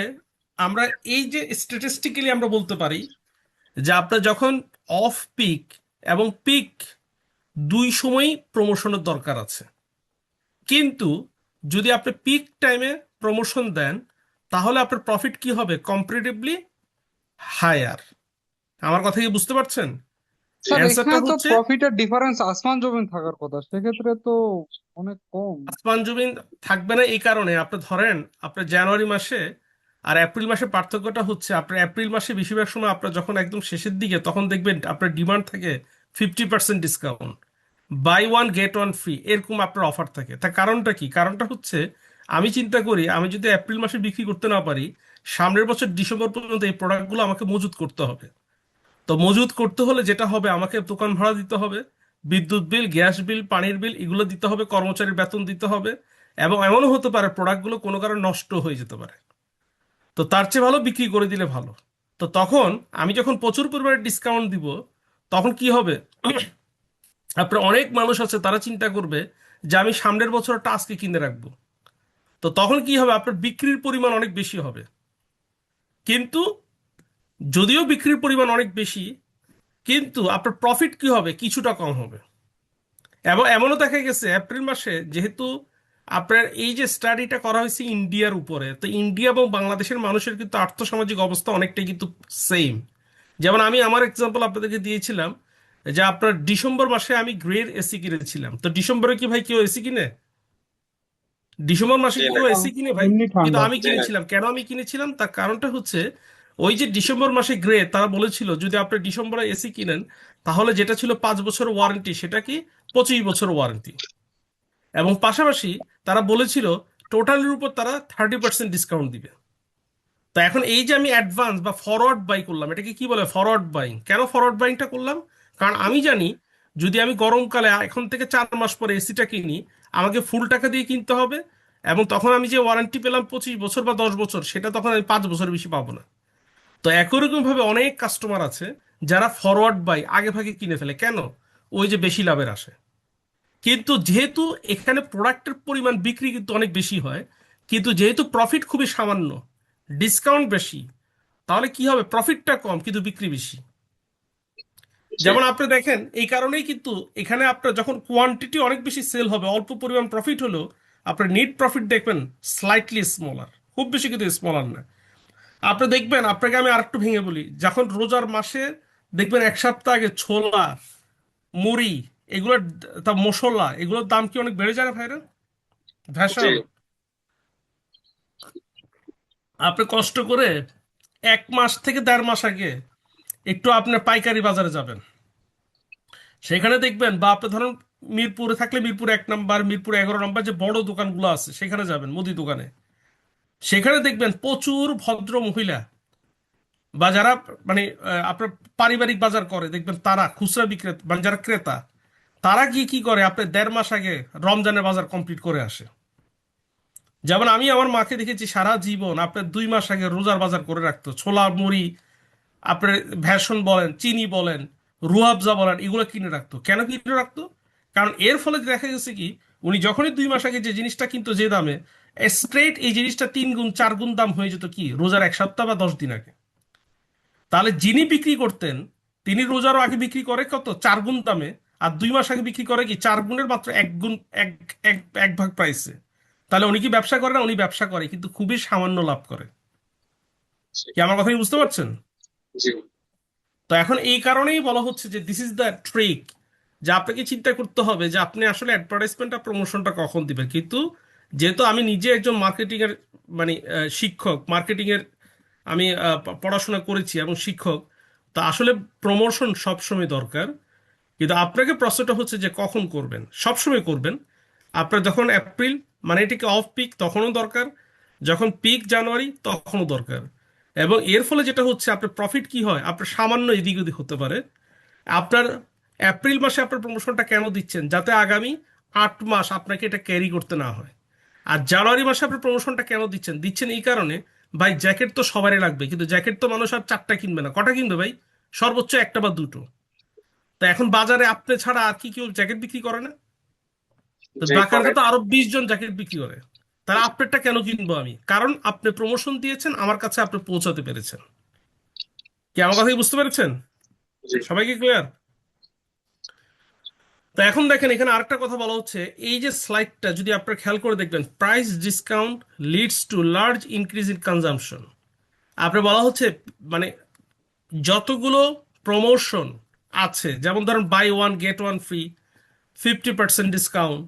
আমরা এই যে স্ট্যাটিস্টিক্যালি আমরা বলতে পারি যে আপনার যখন অফ পিক এবং পিক দুই সময়ই প্রমোশনের দরকার আছে, কিন্তু যদি আপনি পিক টাইমে প্রমোশন দেন তাহলে আপনার প্রফিট কি হবে, কম্পারেটিভলি হায়ার। আমার কথা কি বুঝতে পারছেন? জি স্যার, অ্যান্সারটা এখানে তো হচ্ছে প্রফিটের ডিফারেন্স আসমান জমিন থাকার কথা, সেক্ষেত্রে তো অনেক কম। আসমান জমিন থাকবে না। এই কারণে আপনি ধরেন আপনার জানুয়ারি মাসে আর এপ্রিল মাসে পার্থক্যটা হচ্ছে, আপনার এপ্রিল মাসে বেশিরভাগ সময় আপনার যখন একদম শেষের দিকে তখন দেখবেন আপনার ডিমান্ড থাকে 50% discount, buy one get one free, এরকম আপনার অফার থাকে। তার কারণটা কি? কারণটা হচ্ছে আমি চিন্তা করি আমি যদি এপ্রিল মাসে বিক্রি করতে না পারি, সামনের বছর ডিসেম্বর পর্যন্ত এই প্রোডাক্টগুলো আমাকে মজুত করতে হবে। তো মজুত করতে হলে যেটা হবে, আমাকে দোকান ভাড়া দিতে হবে, বিদ্যুৎ বিল, গ্যাস বিল, পানির বিল, এগুলো দিতে হবে, কর্মচারীর বেতন দিতে হবে, এবং এমনও হতে পারে প্রোডাক্টগুলো কোনো কারণে নষ্ট হয়ে যেতে পারে। তো তার চেয়ে ভালো বিক্রি করে দিলে ভালো। তো তখন আমি যখন প্রচুর পরিমাণে ডিসকাউন্ট দিব, তখন কি হবে, আপনার অনেক মানুষ আছে তারা চিন্তা করবে যে আমি সামনের বছরটা আজকে কিনে রাখবো। তো তখন কি হবে, আপনার বিক্রির পরিমাণ অনেক বেশি হবে, কিন্তু যদিও বিক্রির পরিমাণ অনেক বেশি, কিন্তু আপনার প্রফিট কি হবে, কিছুটা কম হবে। এবং এমনও দেখা গেছে এপ্রিল মাসে, যেহেতু আপনার এই যে স্টাডিটা করা হয়েছে ইন্ডিয়ার উপরে, তো ইন্ডিয়া এবং বাংলাদেশের মানুষের কিন্তু আর্থসামাজিক অবস্থা অনেকটাই কিন্তু সেম। যেমন আমি আমার এক্সাম্পল আপনাদেরকে দিয়েছিলাম যে আপনার ডিসেম্বর মাসে আমি গ্রের এসি কিনেছিলাম, তো ডিসেম্বরে কি ভাই কেউ এসি কিনে? ডিসেম্বর মাসে জি কি না। কেউ এসি কিনে ভাই? এমনি কিন্তু ঠান্ডা। আমি জি না। কিনেছিলাম। কেন আমি কিনেছিলাম তার কারণটা হচ্ছে, ওই যে ডিসেম্বর মাসে গ্রে তারা বলেছিল যদি আপনি ডিসেম্বরে এসি কিনেন, তাহলে যেটা ছিল 5 বছর ওয়ারেন্টি সেটা কি 25 বছর ওয়ারেন্টি, এবং পাশাপাশি তারা বলেছিল টোটালের উপর তারা 30% ডিসকাউন্ট দিবে। তো এখন এই যে আমি অ্যাডভান্স বা ফরওয়ার্ড বাই করলাম, এটাকে কি বলে, ফরওয়ার্ড বাইং। কেন ফরওয়ার্ড বাইংটা করলাম? কারণ আমি জানি যদি আমি গরমকালে এখন থেকে 4 মাস পরে এসিটা কিনি, আমাকে ফুল টাকা দিয়ে কিনতে হবে, এবং তখন আমি যে ওয়ারেন্টি পেলাম 25 বছর বা 10 বছর, সেটা তখন আমি 5 বছর বেশি পাবো না। তো একই রকম ভাবে অনেক কাস্টমার আছে যারা ফরওয়ার্ড বাই আগে ভাগে কিনে ফেলে, কেন? ওই যে বেশি লাভের আসে। কিন্তু যেহেতু এখানে প্রোডাক্টের পরিমাণ বিক্রি কিন্তু অনেক বেশি হয়, কিন্তু যেহেতু প্রফিট খুবই সামান্য, ডিসকাউন্ট বেশি, তাহলে কি হবে, প্রফিটটা কম কিন্তু বিক্রি বেশি। জি যেমন আপনি দেখেন এই কারণেই কিন্তু এখানে আপনার যখন কোয়ান্টিটি অনেক বেশি সেল হবে, অল্প পরিমাণ প্রফিট হলেও আপনার নেট প্রফিট দেখবেন স্লাইটলি স্মলার, খুব বেশি কিন্তু স্মলার না। আপনি দেখবেন, আপনাকে আমি আরেকটু ভেঙে বলি, যখন রোজার মাসে দেখবেন 1 সপ্তাহ আগে ছোলা, মুড়ি, এগুলোর তা মশলা, এগুলোর দাম কি অনেক বেড়ে যায় না ভাইরা? জি ভেষণ। আপনি কষ্ট করে 1 মাস থেকে 1.5 মাস আগে একটু আপনার পাইকারি বাজারে যাবেন, সেখানে দেখবেন, বা আপনি ধরুন মিরপুরে থাকলে মিরপুর 1 নম্বর, মিরপুর 11 নম্বর যে বড় দোকানগুলো আছে সেখানে যাবেন, মুদি দোকানে, সেখানে দেখবেন প্রচুর ভদ্র মহিলা বা যারা মানে আপনার পারিবারিক বাজার করে দেখবেন, তারা খুচরা বিক্রেতা মানে যারা ক্রেতা, তারা গিয়ে কি করে আপনার 1.5 মাস আগে রমজানের বাজার কমপ্লিট করে আসে। যেমন আমি আমার মাকে দেখেছি সারা জীবন আপনার 2 মাস আগে রোজার বাজার করে রাখতো, ছোলা মুড়ি, আপনার ভেষণ বলেন, চিনি বলেন, রুয়াবজা বলেন, এগুলো কিনে রাখতো। কেন কিনে রাখতো? কারণ এর ফলে দেখা গেছে কি, উনি যখনই 2 মাস আগে যে জিনিসটা কিনতো যে দামে, স্ট্রেট এই জিনিসটা 3 গুণ 4 গুণ দাম হয়ে যেত কি রোজার 1 সপ্তাহ বা 10 দিন আগে। তাহলে যিনি বিক্রি করতেন তিনি রোজারও আগে বিক্রি করে কত 4 গুণ দামে, আর 2 মাস আগে বিক্রি করে কি 4 গুণের মাত্র 1 গুণ, এক এক এক ভাগ প্রাইসে। তাহলে উনি কি ব্যবসা করে না? উনি ব্যবসা করে, কিন্তু খুবই সামান্য লাভ করে। জি। কি আমার কথা কি বুঝতে পারছেন? জি। তো এখন এই কারণেই বলা হচ্ছে যে দিস ইজ দ্য ট্রিক, যে আপনাকে চিন্তা করতে হবে যে আপনি আসলে অ্যাডভার্টাইজমেন্টটা প্রমোশনটা কখন দিবেন। কিন্তু যেহেতু আমি নিজে একজন মার্কেটিং এর মানে শিক্ষক, মার্কেটিং এর আমি পড়াশোনা করেছি এবং শিক্ষক, তো আসলে প্রমোশন সবসময় দরকার। কিন্তু আপনাকে প্রশ্নটা হচ্ছে যে কখন করবেন। সবসময় করবেন। আপনার যখন এপ্রিল মানে এটাকে অফ পিক তখনও দরকার, যখন পিক জানুয়ারি তখনও দরকার। এবং এর ফলে যেটা হচ্ছে আপনার প্রফিট কি হয়, আপনার সামান্য এদিক ওদিক হতে পারে। আপনার এপ্রিল মাসে আপনার প্রমোশনটা কেন দিচ্ছেন? যাতে আগামী 8 মাস আপনাকে এটা ক্যারি করতে না হয়। আর জানুয়ারি মাসে আপনার প্রমোশনটা কেন দিচ্ছেন? দিচ্ছেন এই কারণে, ভাই জ্যাকেট তো সবারই লাগবে, কিন্তু জ্যাকেট তো মানুষ আর 4টা কিনবে না। কটা কিনবে ভাই? সর্বোচ্চ একটা বা দুটো। তো এখন বাজারে আপনি ছাড়া আর কি কেউ জ্যাকেট বিক্রি করে না? তো যে বাকারকে করে। তো আরো 20 জন জ্যাকেট বিক্রি করে। তাহলে আপনারটা কেন কিনবো আমি? কারণ আপনি প্রমোশন দিয়েছেন, আমার কাছে আপনি পৌঁছাতে পেরেছেন। কি আমার কথা কি বুঝতে পেরেছেন? জি। সবাইকে ক্লিয়ার? তো এখন দেখেন এখানে আরেকটা কথা বলা হচ্ছে, এই যে স্লাইডটা যদি আপনারা খেয়াল করে দেখবেন, price discount leads to large increase in consumption. আপনার বলা হচ্ছে মানে যতগুলো প্রমোশন আছে, যেমন ধরেন buy one get one free, 50% discount,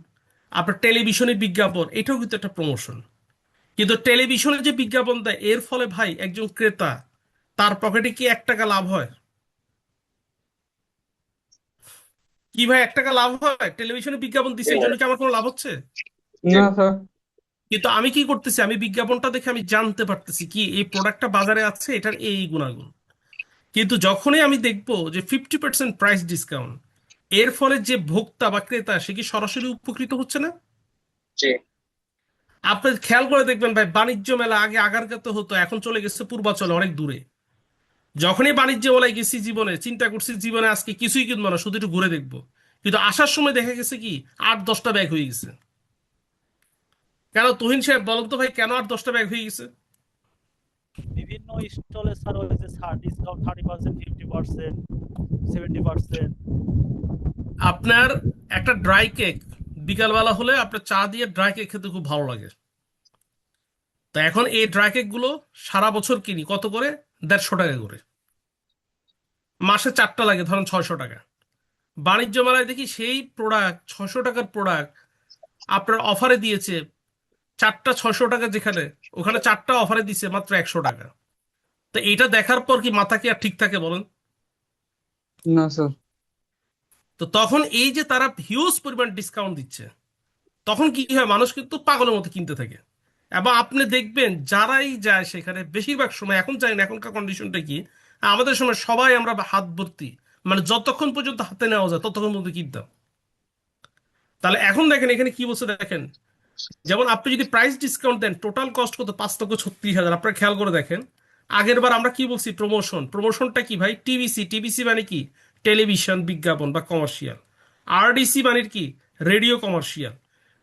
আপনার টেলিভিশনের বিজ্ঞাপন, এটাও কিন্তু একটা প্রমোশন। কিন্তু টেলিভিশনে যে বিজ্ঞাপন দেয় এর ফলে ভাই একজন ক্রেতা তার পকেটে কি 1 টাকা লাভ হয়? কি ভাই 1 টাকা লাভ হয়? টেলিভিশনে বিজ্ঞাপন দিছে এই জন্য কি আমার কোনো লাভ হচ্ছে? জি। না স্যার। কিন্তু আমি কি করতেছি, আমি বিজ্ঞাপনটা দেখে আমি জানতে পারতেছি কি এই প্রোডাক্টটা বাজারে আছে, এটার এই গুণাগুণ। কিন্তু যখনই আমি দেখবো যে 50% প্রাইস ডিসকাউন্ট, এর ফলে যে ভোক্তা বা ক্রেতা সে কি সরাসরি উপকৃত হচ্ছে না? জি। আপনি খেয়াল করে দেখবেন ভাই, বাণিজ্য মেলা আগে আগারগাঁওতে হতো, এখন চলে গেছে পূর্বাচলে অনেক দূরে। যখনই বাণিজ্য মেলায় গেছি জীবনে চিন্তা করছি জীবনে আজকে কিছুই কিনবো না, শুধু একটু ঘুরে দেখবো। কিন্তু আসার সময় দেখা গেছে কি 8-10টা ব্যাগ হয়ে গেছে। কেন তুহিন সাহেব বলেন তো ভাই, কেন 8-10টা ব্যাগ হয়ে গেছে? বিভিন্ন স্টলে স্যার ওই যে ছাড় ডিসকাউন্ট 30%, 50%, 70%। আপনার একটা ড্রাই কেক বিকালবেলা হলে আপনার চা দিয়ে ড্রাই কেক খেতে খুব ভালো লাগে। তো এখন এই ড্রাই কেক গুলো সারা বছর কিনি কত করে? 150 টাকা করে। মাসে 4টা লাগে, ধরেন 600 টাকা। বাণিজ্য মেলায় দেখি সেই প্রোডাক্ট 600 টাকার প্রোডাক্ট আপনার অফারে দিয়েছে, 4টা 600 টাকা যেখানে, ওখানে 4টা অফারে দিচ্ছে মাত্র 100 টাকা। তো এইটা দেখার পর কি মাথা কি আর ঠিক থাকে বলেন? না স্যার। তো তখন এই যে তারা হিউজ পরিমাণ ডিসকাউন্ট দিচ্ছে, তখন কি হয়, মানুষ কিন্তু পাগলের মতো কিনতে থাকে। এবং আপনি দেখবেন যারাই যায় সেখানে বেশিরভাগ সময়, এখন জানি না এখনকার কন্ডিশনটা কি, আমাদের সময় সবাই আমরা হাত ভর্তি, মানে যতক্ষণ পর্যন্ত হাতে নেওয়া যায় ততক্ষণ পর্যন্ত কিনতাম। তাহলে এখন দেখেন এখানে কি বলছে দেখেন, যেমন আপনি যদি প্রাইস ডিসকাউন্ট দেন টোটাল কস্ট কত? 5,36,000। আপনারা খেয়াল করে দেখেন, আগের বার আমরা কি বলছি? প্রমোশন। প্রমোশনটা কি ভাই? টিভিসি। টিভিসি মানে কি? টেলিভিশন বিজ্ঞাপন বা কমার্শিয়াল। আরডিসি মানে কি? Radio commercial.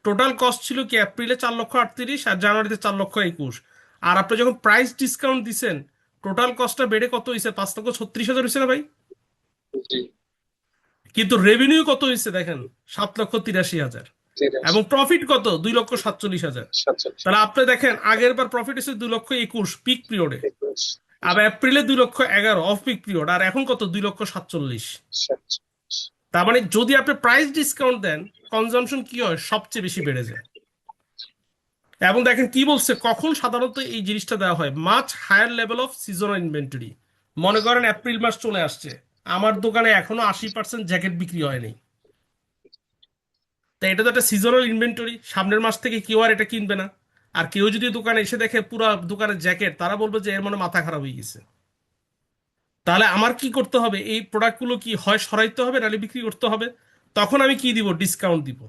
টোটাল কস্ট ছিল কি এপ্রিলে 4,38,000 আর জানুয়ারিতে 4,21,000। আর আপনি যখন প্রাইস ডিসকাউন্ট দিচ্ছেন টোটাল কস্টটা বেড়ে কত হয়েছে? 5,36,000 হয়েছে না ভাই? জি। কিন্তু রেভিনিউ কত হয়েছে দেখেন? 7,83,000। ঠিক আছে। এবং প্রফিট কত? 2,47,000। 47। তাহলে আপনি দেখেন আগের বার প্রফিট এসে 2,21,000 পিক পিরিয়ডে, 21, আবার এপ্রিলে 2,11,000 অফ পিক পিরিয়ড, আর এখন কত? 2,47,000। 47। তার মানে যদি আপনি প্রাইস ডিসকাউন্ট দেন কনজাম্পশন কি হয়? সবচেয়ে বেশি বেড়ে যায়। এবং দেখেন কি বলছে, কখন সাধারণত এই জিনিসটা দেওয়া হয়? Much higher level of seasonal inventory. মনে করেন এপ্রিল মাস চলে আসছে, আমার দোকানে এখনো 80% জ্যাকেট বিক্রি হয়নি। তাই এটা তো একটা সিজনাল ইনভেন্টরি, সামনের মাস থেকে কেউ আর এটা কিনবে না। আর কেউ যদি দোকানে এসে দেখে পুরো দোকানের জ্যাকেট, তারা বলবে যে এর মানে মাথা খারাপ হয়ে গেছে। তাহলে আমার কি করতে হবে, এই প্রোডাক্টগুলো কি হয় সরাইতে হবে নাহলে বিক্রি করতে হবে। তখন আমি কি দিব, ডিসকাউন্ট দিব।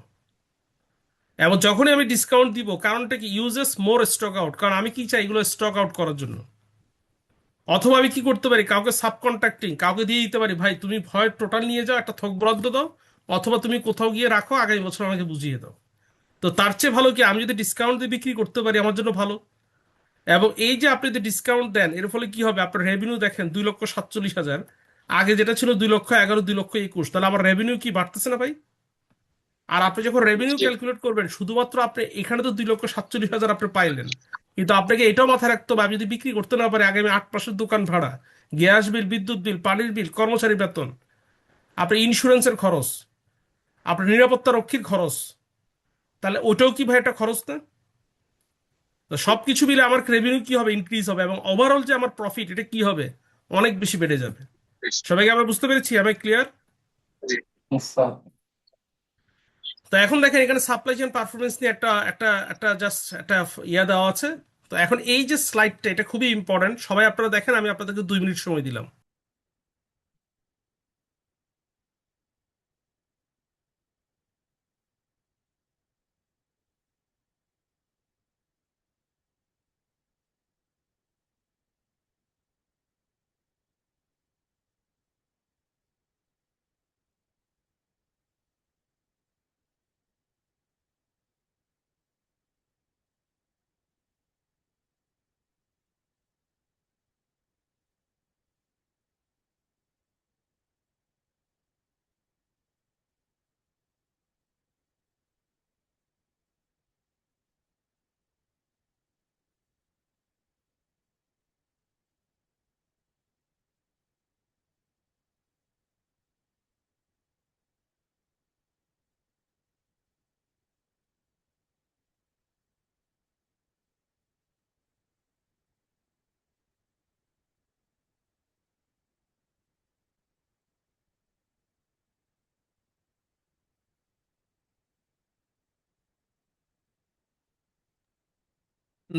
এবং যখনই আমি ডিসকাউন্ট দিব, কারণটা কি, ইউজেস মোর স্টক আউট, কারণ আমি কি চাই এগুলো স্টক আউট করার জন্য। অথবা আমি কি করতে পারি, কাউকে সাবকন্ট্রাক্টিং, কাউকে দিয়ে দিতে পারি, ভাই তুমি হয় টোটাল নিয়ে যাও, একটা থোক বরাদ্দ দাও, অথবা তুমি কোথাও গিয়ে রাখো, আগামী বছর আমাকে বুঝিয়ে দাও। তো তার চেয়ে ভালো কি আমি যদি ডিসকাউন্ট দিয়ে বিক্রি করতে পারি, আমার জন্য ভালো। এবং এই যে আপনি যদি ডিসকাউন্ট দেন, এর ফলে কি হবে, আপনার রেভিনিউ দেখেন 2,47,000, আগে যেটা ছিল 2,11,000, 2,21,000, তাহলে আমার রেভিনিউ কি বাড়তেছে না ভাই? আর আপনি যখন রেভিনিউ জি ক্যালকুলেট করবেন, শুধুমাত্র আপনি এখানে তো 2,47,000 আপনি পাইলেন, কিন্তু আপনাকে এটাও মাথায় রাখতে হবে, আমি যদি বিক্রি করতে না পারি, আগামী 8 মাসের দোকান ভাড়া, গ্যাস বিল, বিদ্যুৎ বিল, পানির বিল, কর্মচারী বেতন, আপনার ইন্স্যুরেন্সের খরচ, আপনার নিরাপত্তা রক্ষীর খরচ, তাহলে ওটাও কি ভাই একটা খরচ না? তো সবকিছু মিলে আমার রেভিনিউ কি হবে, ইনক্রিজ হবে, এবং ওভারঅল যে আমার প্রফিট, এটা কি হবে, অনেক বেশি বেড়ে যাবে। সবাইকে আমরা বুঝতে পেরেছি, আমি ক্লিয়ার? জি তো এখন দেখেন এখানে সাপ্লাই চেইন পারফরমেন্স নিয়ে একটা একটা একটা জাস্ট একটা ইয়া দেওয়া আছে। তো এখন এই যে স্লাইডটা, এটা খুবই ইম্পর্টেন্ট, সবাই আপনারা দেখেন, আমি আপনাদেরকে 2 মিনিট সময় দিলাম।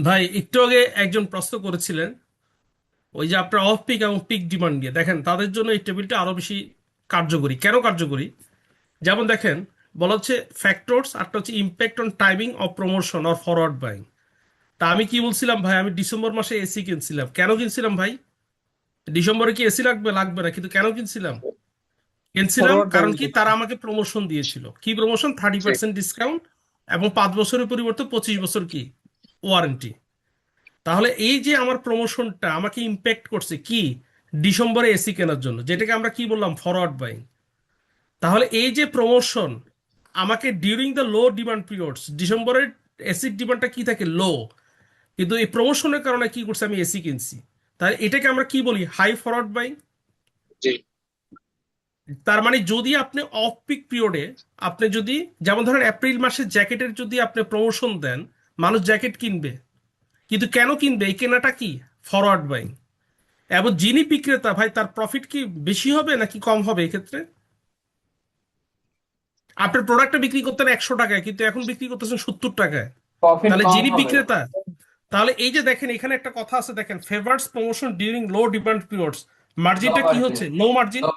ভাই একটু আগে একজন প্রশ্ন করেছিলেন, ওই যে আপনার অফ পিক এবং পিক ডিমান্ড নিয়ে, দেখেন তাদের জন্য এই টেবিলটা আরো বেশি কার্যকরী। কেন কার্যকরী? যেমন দেখেন, বলা হচ্ছে ফ্যাক্টরস, একটা হচ্ছে impact on timing of promotion or forward buying. তা আমি কি বলছিলাম ভাই, আমি ডিসেম্বর মাসে এসি কিনছিলাম, কেন কিনছিলাম ভাই? ডিসেম্বরে কি এসি লাগবে? লাগবে না, কিন্তু কেন কিনছিলাম? কিনছিলাম ফরওয়ার্ড কারণ বাইং কি, করছে। তারা আমাকে প্রমোশন দিয়েছিল। কি প্রমোশন? থার্টি জি পার্সেন্ট ডিসকাউন্ট, এবং 5 বছরের পরিবর্তে 25 বছর কি ওয়ারেন্টি। তাহলে এই যে আমার প্রমোশনটা আমাকে ইম্প্যাক্ট করছে কি, ডিসেম্বরে এসি কেনার জন্য, যেটাকে আমরা কি বললাম, ফরওয়ার্ড বাইং। তাহলে এই যে প্রমোশন আমাকে during the low demand periods, ডিসেম্বরের এসির ডিমান্ডটা কি থাকে, লো, কিন্তু এই প্রমোশনের কারণে কি করছে, আমি এসি কিনছি। তাহলে এটাকে আমরা কি বলি, হাই ফরওয়ার্ড বাইং। জি তার মানে যদি আপনি অফ পিক পিরিয়ডে, আপনি যদি, যেমন ধরেন এপ্রিল মাসে জ্যাকেটের যদি আপনি প্রমোশন দেন, মানুষ জ্যাকেট কিনবে, কিন্তু কেন কিনবে, এই কেনাটা কি, ফরওয়ার্ড বাইং। এবং যিনি বিক্রেতা ভাই, তার প্রফিট কি বেশি হবে নাকি কম হবে এক্ষেত্রে? আপনার প্রোডাক্টটা বিক্রি করতেন 100 টাকায়, কিন্তু এখন বিক্রি করতেছেন 70 টাকায়, প্রফিট তাহলে কম যিনি হবে। বিক্রেতা, তাহলে এই যে দেখেন এখানে একটা কথা আছে, দেখেন ফেভার্স প্রমোশন ডিউরিং লো ডিমান্ড পিরিয়ডস, লো মার্জিনটা কি মার্জিন। হচ্ছে, লো মার্জিন। লো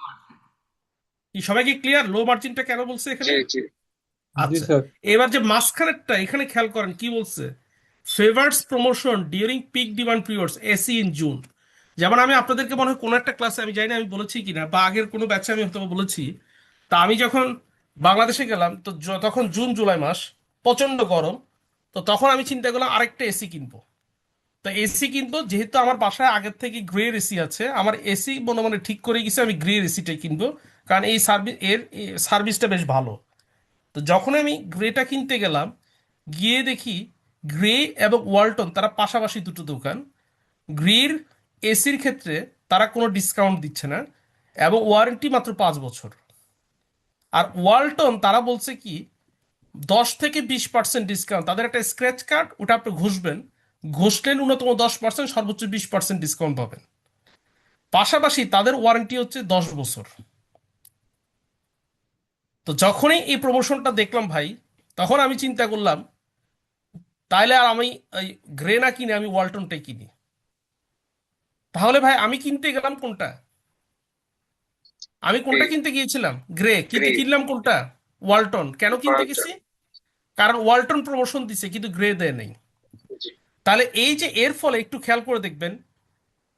কি সবাই কি ক্লিয়ার, লো মার্জিনটা কেন বলছে জি এখানে? জি জি আচ্ছা, স্যার। এবার যে মাঝখানেরটা, এখানে খেয়াল করেন কি বলছে, favours promotion during peak demand periods AC in June. যেমন আমি আপনাদেরকে মনে হয় কোনো একটা ক্লাসে, আমি জানি না আমি বলেছি কিনা, বা আগের কোনো ব্যাচে আমি হয়তো বা বলেছি, তা আমি যখন বাংলাদেশে গেলাম, তো তখন জুন জুলাই মাস, প্রচন্ড গরম। তো তখন আমি চিন্তা করলাম আরেকটা এসি কিনবো। তো এসি কিনবো, যেহেতু আমার বাসায় আগের থেকে গ্রের এসি আছে, আমার এসি মনে মনে ঠিক করে গেছে আমি গ্রের এসিটাই কিনবো, কারণ এই সার্ভিসটা বেশ ভালো। তো যখন আমি গ্রেটা কিনতে গেলাম, গিয়ে দেখি গ্রে এবং ওয়ালটন তারা পাশাপাশি দুটো দোকান। গ্রের এসির ক্ষেত্রে তারা কোনো ডিসকাউন্ট দিচ্ছে না, এবং ওয়ারেন্টি মাত্র 5 বছর। আর ওয়ালটন তারা বলছে কি, 10 থেকে 20% ডিসকাউন্ট, তাদের একটা স্ক্র্যাচ কার্ড, ওটা আপনি ঘষবেন, ঘষলে ন্যূনতম 10%, সর্বোচ্চ 20% ডিসকাউন্ট পাবেন। পাশাপাশি তাদের ওয়ারেন্টি হচ্ছে 10 বছর। তো যখনই এই প্রমোশনটা দেখলাম ভাই, তখন আমি চিন্তা করলাম, তাইলে আর আমি এই গ্রে না কিনে আমি ওয়ালটনটাই কিনি। তাহলে ভাই আমি কিনতে গেলাম কোনটা, আমি কোনটা এই কিনতে গিয়েছিলাম? গ্রে। কিন্তু গ্রে কিনলাম কোনটা? ওয়ালটন। কেন কিনতে ওয়ালটন। গেছি? কারণ ওয়ালটন প্রমোশন দিছে কিন্তু গ্রে দেয় নেই। জি তাহলে এই যে এর ফলে একটু খেয়াল করে দেখবেন,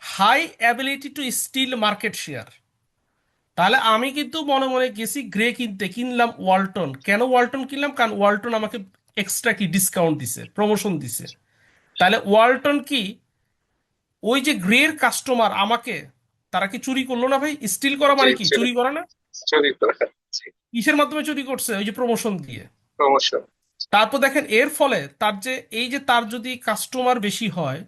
high ability to steal market share. তাহলে আমি কিন্তু মনে মনে গেছি গ্রে কিনতে, কিনলাম ওয়ালটন। কেন ওয়ালটন কিনলাম? কারণ ওয়ালটন আমাকে এক্সট্রা কি ডিসকাউন্ট দিছে, প্রমোশন দিছে। তাহলে ওয়ালটন কি ওই যে গ্রের কাস্টমার আমাকে, তারা কি চুরি করলো না ভাই? স্টিল করা জি মানে কি চুরি চুরি করা না? চুরি করে। জি কিসের মাধ্যমে চুরি করছে? ওই যে প্রমোশন দিয়ে। প্রমোশন। তারপর দেখেন এর ফলে তার যে এই যে তার যদি কাস্টমার বেশি হয়,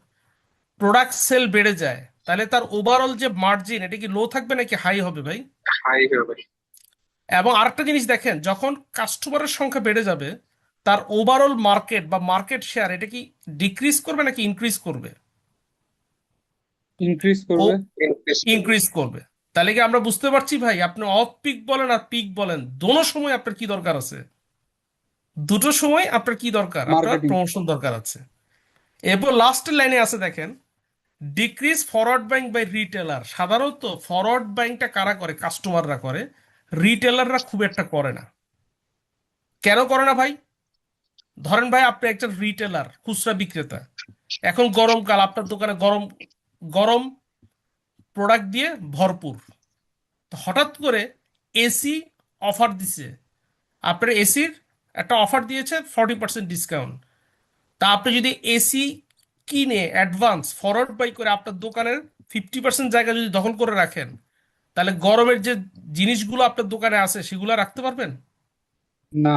প্রোডাক্ট সেল বেড়ে যায়, তাহলে তার ওভারঅল যে মার্জিন এটা কি লো থাকবে নাকি হাই হবে ভাই? হাই হবে। এবং আরেকটা জিনিস দেখেন, যখন কাস্টমারের সংখ্যা বেড়ে যাবে, তার ওভারঅল মার্কেট বা মার্কেট শেয়ার এটা কি ডিক্রিজ করবে নাকি ইনক্রিজ করবে? ইনক্রিজ ও করবে। ইনক্রিজ করবে। ইনক্রিজ করবে। তাহলে কি আমরা বুঝতে পারছি ভাই, আপনি অফ পিক বলেন আর পিক বলেন, দোনো সময় আপনার কি দরকার আছে? দুটো সময় আপনার কি দরকার? আপনার মার্কেটিং। প্রমোশন দরকার আছে। এরপর লাস্টের লাইনে আছে দেখেন, decrease forward buying by retailer. সাধারণত ফরওয়ার্ড বাইংটা কারা করে? কাস্টমাররা করে, রিটেলাররা খুব একটা করে না। কেন করে না ভাই? ধরেন ভাই আপনি একজন রিটেলার, খুচরা বিক্রেতা, এখন গরমকাল, আপনার দোকানে গরম গরম প্রোডাক্ট দিয়ে ভরপুর। তো হঠাৎ করে এসি অফার দিছে, আপনার এসির একটা অফার দিয়েছে 40% ডিসকাউন্ট। তা আপনি যদি এসি কিনে অ্যাডভান্স ফরওয়ার্ড বাই করে আপনার দোকানের 50% জায়গা যদি দখল করে রাখেন, তাহলে গরমের যে জিনিসগুলো আপনার দোকানে আছে সেগুলো রাখতে পারবেন? না,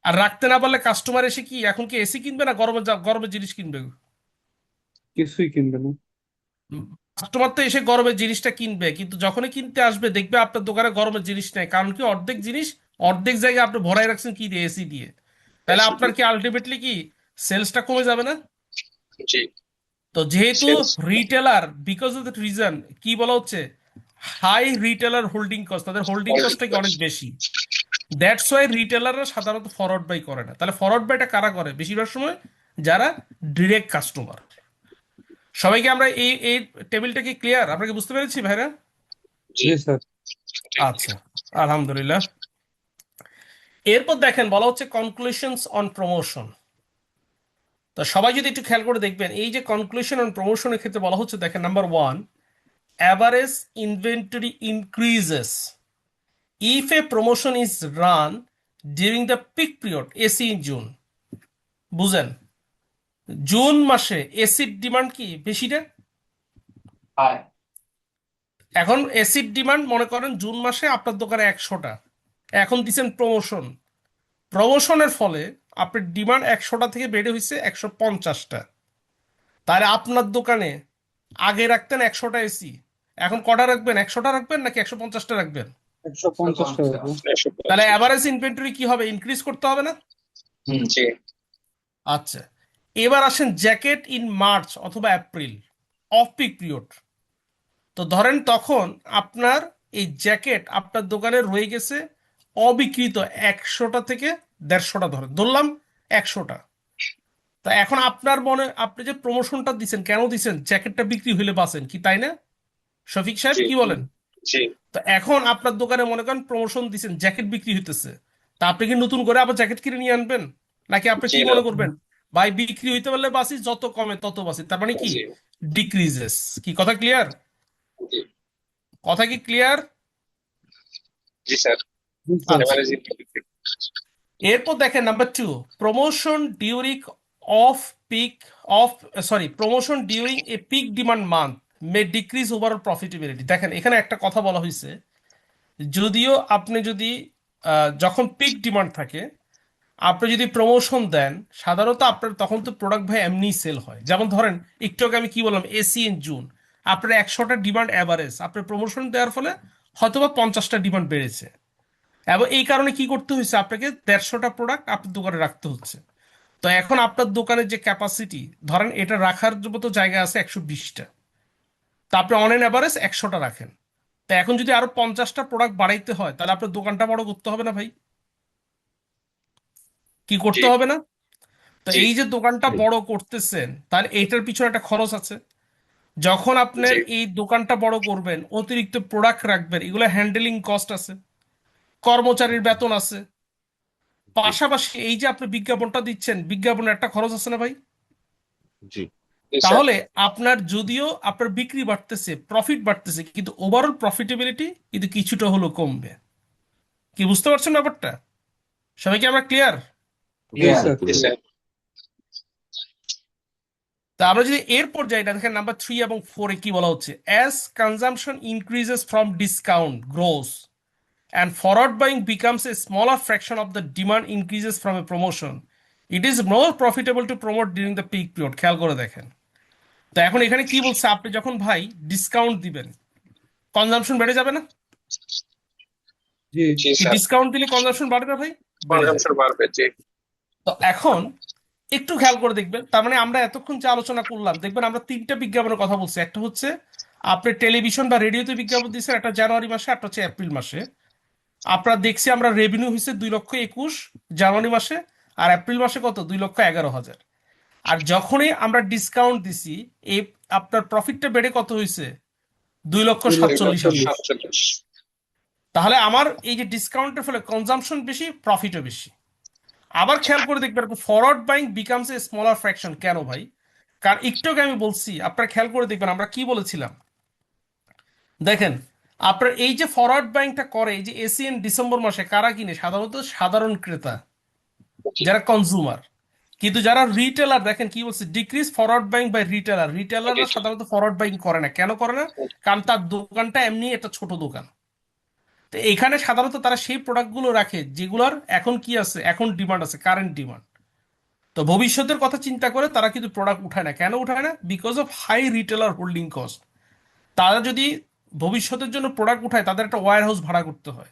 আর রাখতে না পারলে কাস্টমার এসে কি এখন কি এসি কিনবে না গরমের গরমের জিনিস কিনবে? কিছুই কিনবে না। কাস্টমার তো এসে গরমের জিনিসটা কিনবে, কিন্তু যখনই কিনতে আসবে দেখবে আপনার দোকানে গরমের জিনিস নেই। কারণ কি, অর্ধেক জিনিস, অর্ধেক জায়গায় আপনি ভরাই রাখছেন কি দিয়ে? এসি দিয়ে। তাহলে এসি আপনার কি আলটিমেটলি কি সেলসটা কমে যাবে না? জি তো যেহেতু sales. Retailer, because of the reason, কি বলা হচ্ছে, হাই রিটেলার হোল্ডিং কস্ট, তাদের হোল্ডিং কস্টটা কি অনেক বেশি। দ্যাটস ওয়াই রিটেলাররা সাধারণত ফরওয়ার্ড বাই করে না। তাহলে ফরওয়ার্ড বাইটা কারা করে বেশিরভাগ সময়? যারা ডিরেক্ট কাস্টমার। সবাইকে আমরা এই এই টেবিলটা কি ক্লিয়ার? আমরা কি বুঝতে পেরেছি ভাইরা? জি জি স্যার। আচ্ছা, আলহামদুলিল্লাহ। এরপর দেখেন বলা হচ্ছে কনক্লুশনস অন প্রমোশন। তো সবাই যদি একটু খেয়াল করে দেখবেন, এই যে কনক্লুশন অন প্রমোশনের ক্ষেত্রে বলা হচ্ছে, দেখেন number one, average inventory increases if a promotion is run during the peak period AC in June. বুঝেন, জুন মাসে এসির ডিমান্ড কি বেশি না? এখন এসির ডিমান্ড মনে করেন জুন মাসে আপনার দোকানে 100টা, এখন দিচ্ছেন প্রমোশন। প্রমোশনের ফলে আপনার ডিমান্ড 100টা থেকে বেড়ে হয়েছে 150টা। তাহলে আপনার দোকানে আগে রাখতেন 100টা এসি, এখন কটা রাখবেন? 100টা রাখবেন নাকি 150টা রাখবেন? 150 টাকা। তাহলে অ্যাভারেজ ইনভেন্টরি কি হবে? ইনক্রিজ করতে হবে না? জি আচ্ছা, এবার আসেন জ্যাকেট ইন মার্চ অথবা এপ্রিল, অফ পিক পিরিয়ড। তো ধরেন তখন আপনার এই জ্যাকেট আপনার দোকানে রয়ে গেছে অবিকৃত 100টা থেকে 150টা, ধরলাম 100টা। তা এখন আপনার মনে, আপনি যে প্রমোশনটা দিচ্ছেন কেন দিচ্ছেন? জ্যাকেটটা বিক্রি হইলে বাঁচেন কি, তাই না? শফিক সাহেব জি কি বলেন? জি তো এখন আপনার দোকানে মনে করেন প্রমোশন দিচ্ছেন, জ্যাকেট বিক্রি হইতেছে, তা আপনি কি নতুন করে আবার জ্যাকেট কিনে নিয়ে আনবেন? নাকি আপনি জি কি না। মনে করবেন, ভাই বিক্রি হইতে পারলে বাঁচি, যত কমে তত বাঁচি, তার মানে কি জি ডিক্রিজেস? কি কথা ক্লিয়ার? জি কথা কি ক্লিয়ার? জি স্যার। জি স্যার। আচ্ছা, এভারেজ। এরপর দেখেন number two, promotion during of peak of sorry promotion during a peak demand month may decrease overall profitability. দেখেন এখানে একটা কথা বলা হয়েছে, যদিও আপনি যদি যখন পিক ডিমান্ড থাকে আপনি যদি প্রমোশন দেন, সাধারণত আপনার তখন তো প্রোডাক্ট ভাই এমনি সেল হয়। যেমন ধরেন একটু আগে আমি কি বললাম, এসি ইন জুন, আপনার 100টা ডিমান্ড অ্যাভারেজ, আপনার প্রমোশন দেওয়ার ফলে হয়তোবা 50টা ডিমান্ড বেড়েছে। এবং এই কারণে কি করতে হয়েছে, আপনাকে 150টা প্রোডাক্ট আপনার দোকানে রাখতে হচ্ছে। তো এখন আপনার দোকানের যে ক্যাপাসিটি, ধরেন এটা রাখার মতো জায়গা আছে 120টা, তা আপনি অন এন অ্যাভারেজ 100টা রাখেন। তো এখন যদি আরো 50টা প্রোডাক্ট বাড়াইতে হয়, তাহলে আপনার দোকানটা বড় করতে হবে না ভাই? কি জি করতে হবে না? তো জি এই যে দোকানটা বড় করতেছেন, তাহলে এইটার পিছনে একটা খরচ আছে। যখন আপনার জি এই দোকানটা বড় করবেন, অতিরিক্ত প্রোডাক্ট রাখবেন, এগুলো হ্যান্ডেলিং কস্ট আছে, কর্মচারীর বেতন আছে, জি পাশাপাশি এই যে আপনি বিজ্ঞাপনটা দিচ্ছেন, বিজ্ঞাপনের একটা খরচ আছে না ভাই? জি জি স্যার। তাহলে আপনার যদিও আপনার বিক্রি বাড়তেছে, প্রফিট বাড়তেছে, কিন্তু ওভারঅল প্রফিটেবিলিটি কিন্তু কিছুটা হলেও কমবে। কি বুঝতে পারছেন ব্যাপারটা? সবাই কি আমরা ক্লিয়ার? জি হ্যাঁ স্যার। জি পুরো স্যার। তা আমরা যদি এরপর যাই, না দেখেন নাম্বার 3 এবং 4 এ কি বলা হচ্ছে, as consumption increases from discount gross and forward buying becomes a smaller fraction of the demand increases from a promotion, it is more profitable to promote during the peak period। খেয়াল করে দেখেন, তো এখন এখানে কি বলছে, আপনি যখন ভাই ডিসকাউন্ট দিবেন, কনজাম্পশন বেড়ে যাবে না? জি জি কি স্যার। ডিসকাউন্ট দিলে কনজাম্পশন বাড়বে ভাই? বেড়ে যায়। কনজাম্পশন বাড়বে। জি তো এখন একটু খেয়াল করে দেখবেন, তার মানে আমরা এতক্ষণ যে আলোচনা করলাম, দেখবেন আমরা তিনটা বিজ্ঞাপনের কথা বলছি। একটা হচ্ছে আপনি টেলিভিশন বা রেডিওতে বিজ্ঞাপন দিচ্ছেন, একটা জানুয়ারি মাসে, একটা হচ্ছে এপ্রিল মাসে। আপনারা দেখছি আমরা রেভিনিউ হয়েছে 2,21,000 জানুয়ারি মাসে, আর এপ্রিল মাসে কত, 2,11,000। আর যখনই আমরা ডিসকাউন্ট দিছি, এই আপনার প্রফিটটা বেড়ে কত হয়েছে, 2,47,000। 2,47,000। তাহলে আমার এই যে ডিসকাউন্টের ফলে কনজাম্পশন বেশি, প্রফিটও বেশি। আবার খেয়াল করে দেখবেন, forward buying becomes a smaller fraction. কেন ভাই? কারণ একটু আগে আমি বলছি, আপনারা খেয়াল করে দেখবেন আমরা কি বলেছিলাম। দেখেন, আপনার এই যে ফরওয়ার্ড বাইংটা করে, এই যে এসিএন ডিসেম্বর মাসে কারা কিনে? সাধারণত সাধারণ ক্রেতা, জি যারা কনজুমার। কিন্তু যারা রিটেলার, দেখেন কি বলছে, decrease forward buying by retailer. রিটেলাররা সাধারণত ফরওয়ার্ড বাইং করে না। কেন করে না? কারণ তার দোকানটা এমনি একটা ছোট দোকান। তো এখানে সাধারণত তারা সেই প্রোডাক্টগুলো রাখে যেগুলোর এখন কি আছে, এখন ডিমান্ড আছে, কারেন্ট ডিমান্ড। তো ভবিষ্যতের কথা চিন্তা করে তারা কিন্তু প্রোডাক্ট উঠায় না। কেন উঠায় না? Because of high retailer holding cost. তারা যদি ভবিষ্যতের জন্য প্রোডাক্ট উঠায়, তাদের একটা ওয়্যার হাউস ভাড়া করতে হয়,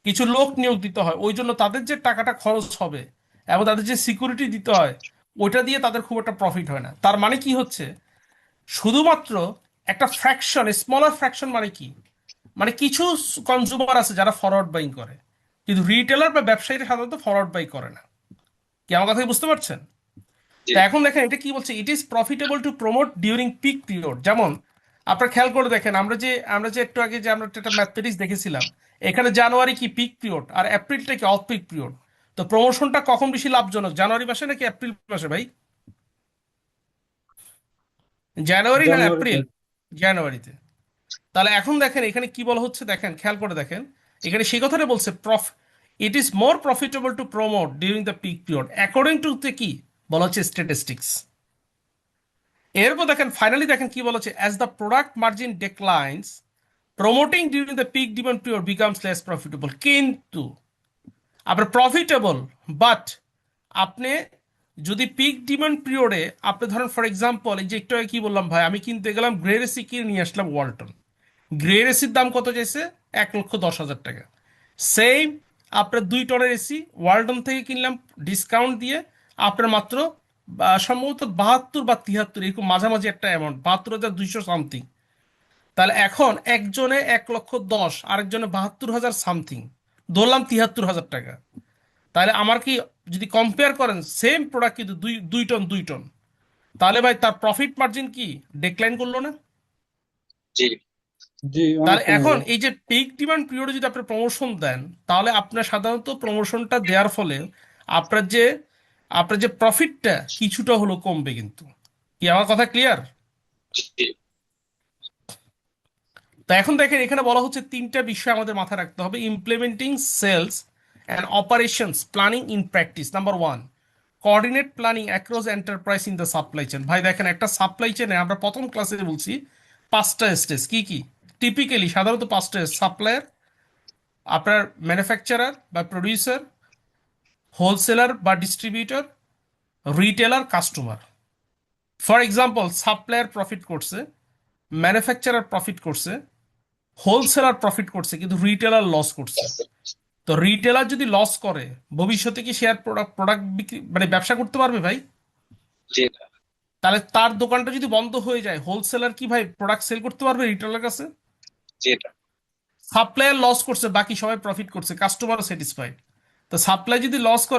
কিছু লোক নিয়োগ দিতে হয়, ওই জন্য তাদের যে টাকাটা খরচ হবে এবং তাদের যে সিকিউরিটি দিতে হয়, ওইটা দিয়ে তাদের খুব একটা প্রফিট হয় না। তার মানে কি হচ্ছে, শুধুমাত্র একটা ফ্র্যাকশন, স্মলার ফ্র্যাকশন মানে কি, মানে কিছু কনজিউমার আছে যারা ফরওয়ার্ড বাইং করে, কিন্তু রিটেলার বা ব্যবসায়ীরা সাধারণত ফরওয়ার্ড বাই করে না। কি আমার কথা কি বুঝতে পারছেন? জি তো এখন দেখেন এটা কি বলছে, it is profitable to promote during peak period. যেমন আপনার খেয়াল করে দেখেন, আমরা যে একটু আগে যে আমরা একটা ম্যাথমেটিক্স দেখেছিলাম, এখানে জানুয়ারি কি পিক পিরিয়ড আর এপ্রিলটা কি অফ পিক পিরিয়ড। তো প্রমোশনটা কখন বেশি লাভজনক, জানুয়ারি মাসে নাকি এপ্রিল মাসে ভাই? জানুয়ারি না জানুয়ারিতে। এপ্রিল? জানুয়ারিতে। তাহলে এখন দেখেন এখানে কি বলা হচ্ছে, দেখেন খেয়াল করে দেখেন, এখানে সেই কথাটা বলছে, it is more profitable to promote during the peak period according to কি বলা হচ্ছে, স্ট্যাটিস্টিক্স। এরপর দেখেন ফাইনালি দেখেন কি বলা হচ্ছে, as the product margin declines promoting during the peak demand period becomes less profitable. কিন্তু আপনার প্রফিটেবল, বাট আপনি যদি পিক ডিমান্ড পিরিয়ডে আপনি ধরেন, ফর এক্সাম্পল এই যে একটু আগে কি বললাম ভাই, আমি কিনতে গেলাম গ্রে এসি, কিনে নিয়ে আসলাম ওয়ালটন। গ্রে এসির দাম কত চাইছে? 1,10,000 টাকা। সেম আপনার 2 টনের এসি ওয়ালটন থেকে কিনলাম ডিসকাউন্ট দিয়ে, আপনার মাত্র সম্ভবত 72 বা 73, এরকম মাঝামাঝি একটা অ্যামাউন্ট, 72,200 সামথিং। তাহলে এখন একজনে 1,10,000, আরেকজনে 72,000 সামথিং, ধরলাম 73,000 টাকা। তাহলে আমার কি, যদি কম্পেয়ার করেন সেম প্রোডাক্ট কিন্তু দুই দুই টন 2 টন, তাহলে ভাই তার প্রফিট মার্জিন কি ডিক্লাইন করলো না? জি জি অনেক তাহলে কমে এখন যায়। এই যে পিক ডিমান্ড পিরিয়ডে যদি আপনি প্রমোশন দেন, তাহলে আপনার সাধারণত প্রমোশনটা দেওয়ার ফলে আপনার যে আপনার যে প্রফিটটা কিছুটা হলো কমবে। কিন্তু কি আমার কথা ক্লিয়ার? জি তো এখন দেখেন এখানে বলা হচ্ছে তিনটা বিষয় আমাদের মাথায় রাখতে হবে, implementing sales and operations planning in practice. Number 1, coordinate planning across enterprise in the supply chain. ভাই দেখেন, একটা সাপ্লাই চেনে আমরা প্রথম ক্লাসে বলছি 5টা স্টেজ। কি কি? টিপিক্যালি সাধারণত 5টা: সাপ্লায়ার, আপনার ম্যানুফ্যাকচারার বা প্রডিউসার, হোলসেলার বা distributor, retailer, customer. For example, supplier profit করছে, ম্যানুফ্যাকচারার প্রফিট করছে, হোলসেলার প্রফিট করছে, কিন্তু রিটেলার লস করছে। তো রিটেলার যদি লস করে, ভবিষ্যতে কি শেয়ার প্রোডাক্ট প্রোডাক্ট বিক্রি মানে ব্যবসা করতে পারবে ভাই? জি তাহলে তার দোকানটা যদি বন্ধ হয়ে যায়, হোলসেলার কি ভাই প্রোডাক্ট সেল করতে পারবে রিটেলার কাছে? জি সাপ্লায়ার লস করছে, বাকি সবাই প্রফিট করছে, কাস্টমারও স্যাটিসফাইড। তো সাপ্লাই যদি লস করে